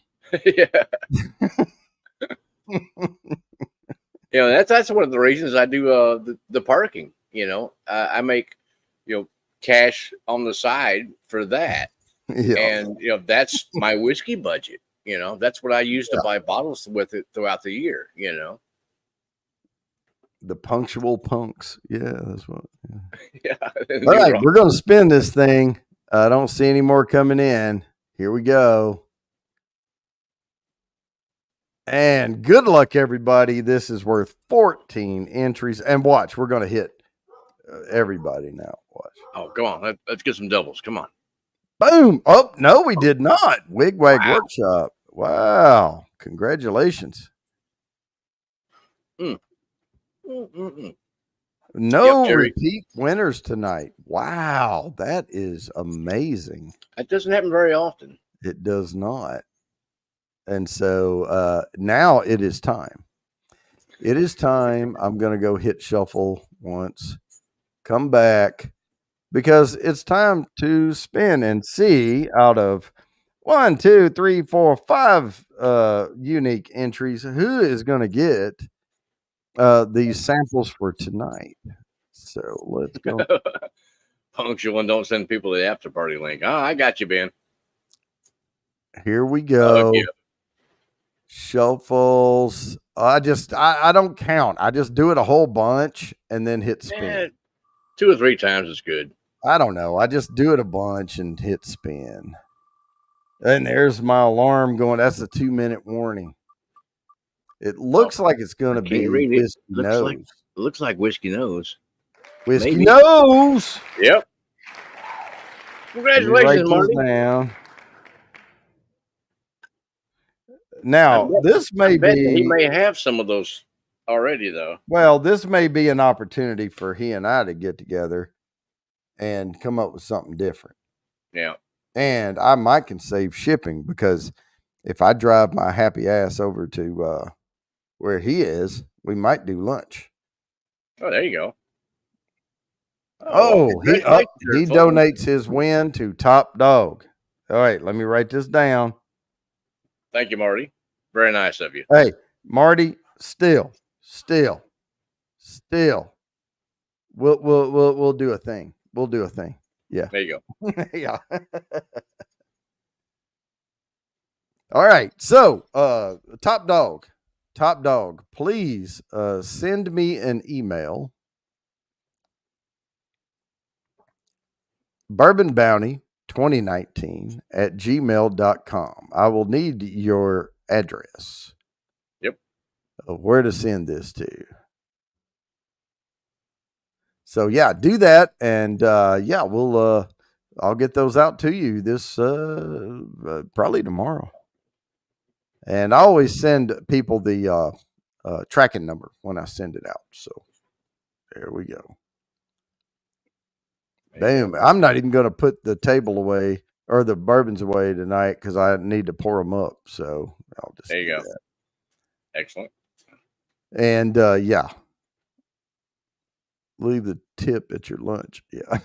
Yeah. That's one of the reasons I do the parking. I make cash on the side for that. Yeah. And that's my whiskey budget. That's what I use to buy bottles with it throughout the year. The punctual punks. Yeah, that's what. Yeah. All right, we're gonna spin this thing. I don't see any more coming in. Here we go. And good luck, everybody. This is worth 14 entries. And watch, we're going to hit everybody now. Watch. Oh, come on. Let's get some doubles. Come on. Boom. Oh, no, we did not. Wigwag Workshop. Wow. Congratulations. No repeat winners tonight. Wow. That is amazing. That doesn't happen very often. It does not. And so now it is time. It is time. I'm going to go hit shuffle once, come back, because it's time to spin and see out of 1, 2, 3, 4, 5 unique entries who is going to get these samples for tonight. So let's go. Punctual and don't send people the after party link. Oh, I got you, Ben. Here we go. Shuffles. I don't count. I just do it a whole bunch and then hit spin. 2 or 3 times is good. I don't know. I just do it a bunch and hit spin. And there's my alarm going. That's a 2-minute warning. It looks like it's going to be Whiskey Nose. Looks like Whiskey Nose. Whiskey Nose. Yep. Congratulations, Marty. Now, this may be. He may have some of those already, though. Well, this may be an opportunity for he and I to get together and come up with something different. Yeah. And I might can save shipping, because if I drive my happy ass over to where he is, we might do lunch. Oh, there you go. He donates his win to Top Dog. All right, let me write this down. Thank you, Marty. Very nice of you. Hey, Marty, still. We'll do a thing. We'll do a thing. Yeah. There you go. Yeah. All right. So, Top Dog, please send me an email. bourbonbounty2019@gmail.com. I will need your address. Yep. Of where to send this to. So yeah, do that, and yeah, we'll I'll get those out to you this probably tomorrow. And I always send people the tracking number when I send it out. So there we go. Damn, I'm not even going to put the table away or the bourbons away tonight because I need to pour them up. So I'll just there you go. That. Excellent. And yeah, leave the tip at your lunch. Yeah.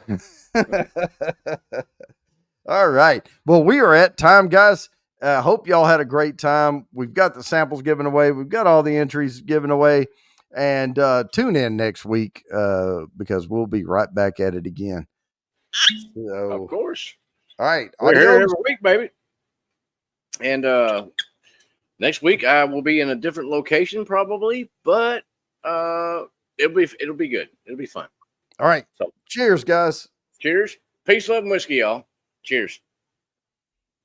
All right. Well, we are at time, guys. Hope y'all had a great time. We've got the samples given away. We've got all the entries given away. And tune in next week because we'll be right back at it again. So, of course. All right. We're here every week, baby. And next week I will be in a different location probably, but it'll be good. It'll be fun. All right. So cheers, guys. Cheers. Peace, love, and whiskey, y'all. Cheers.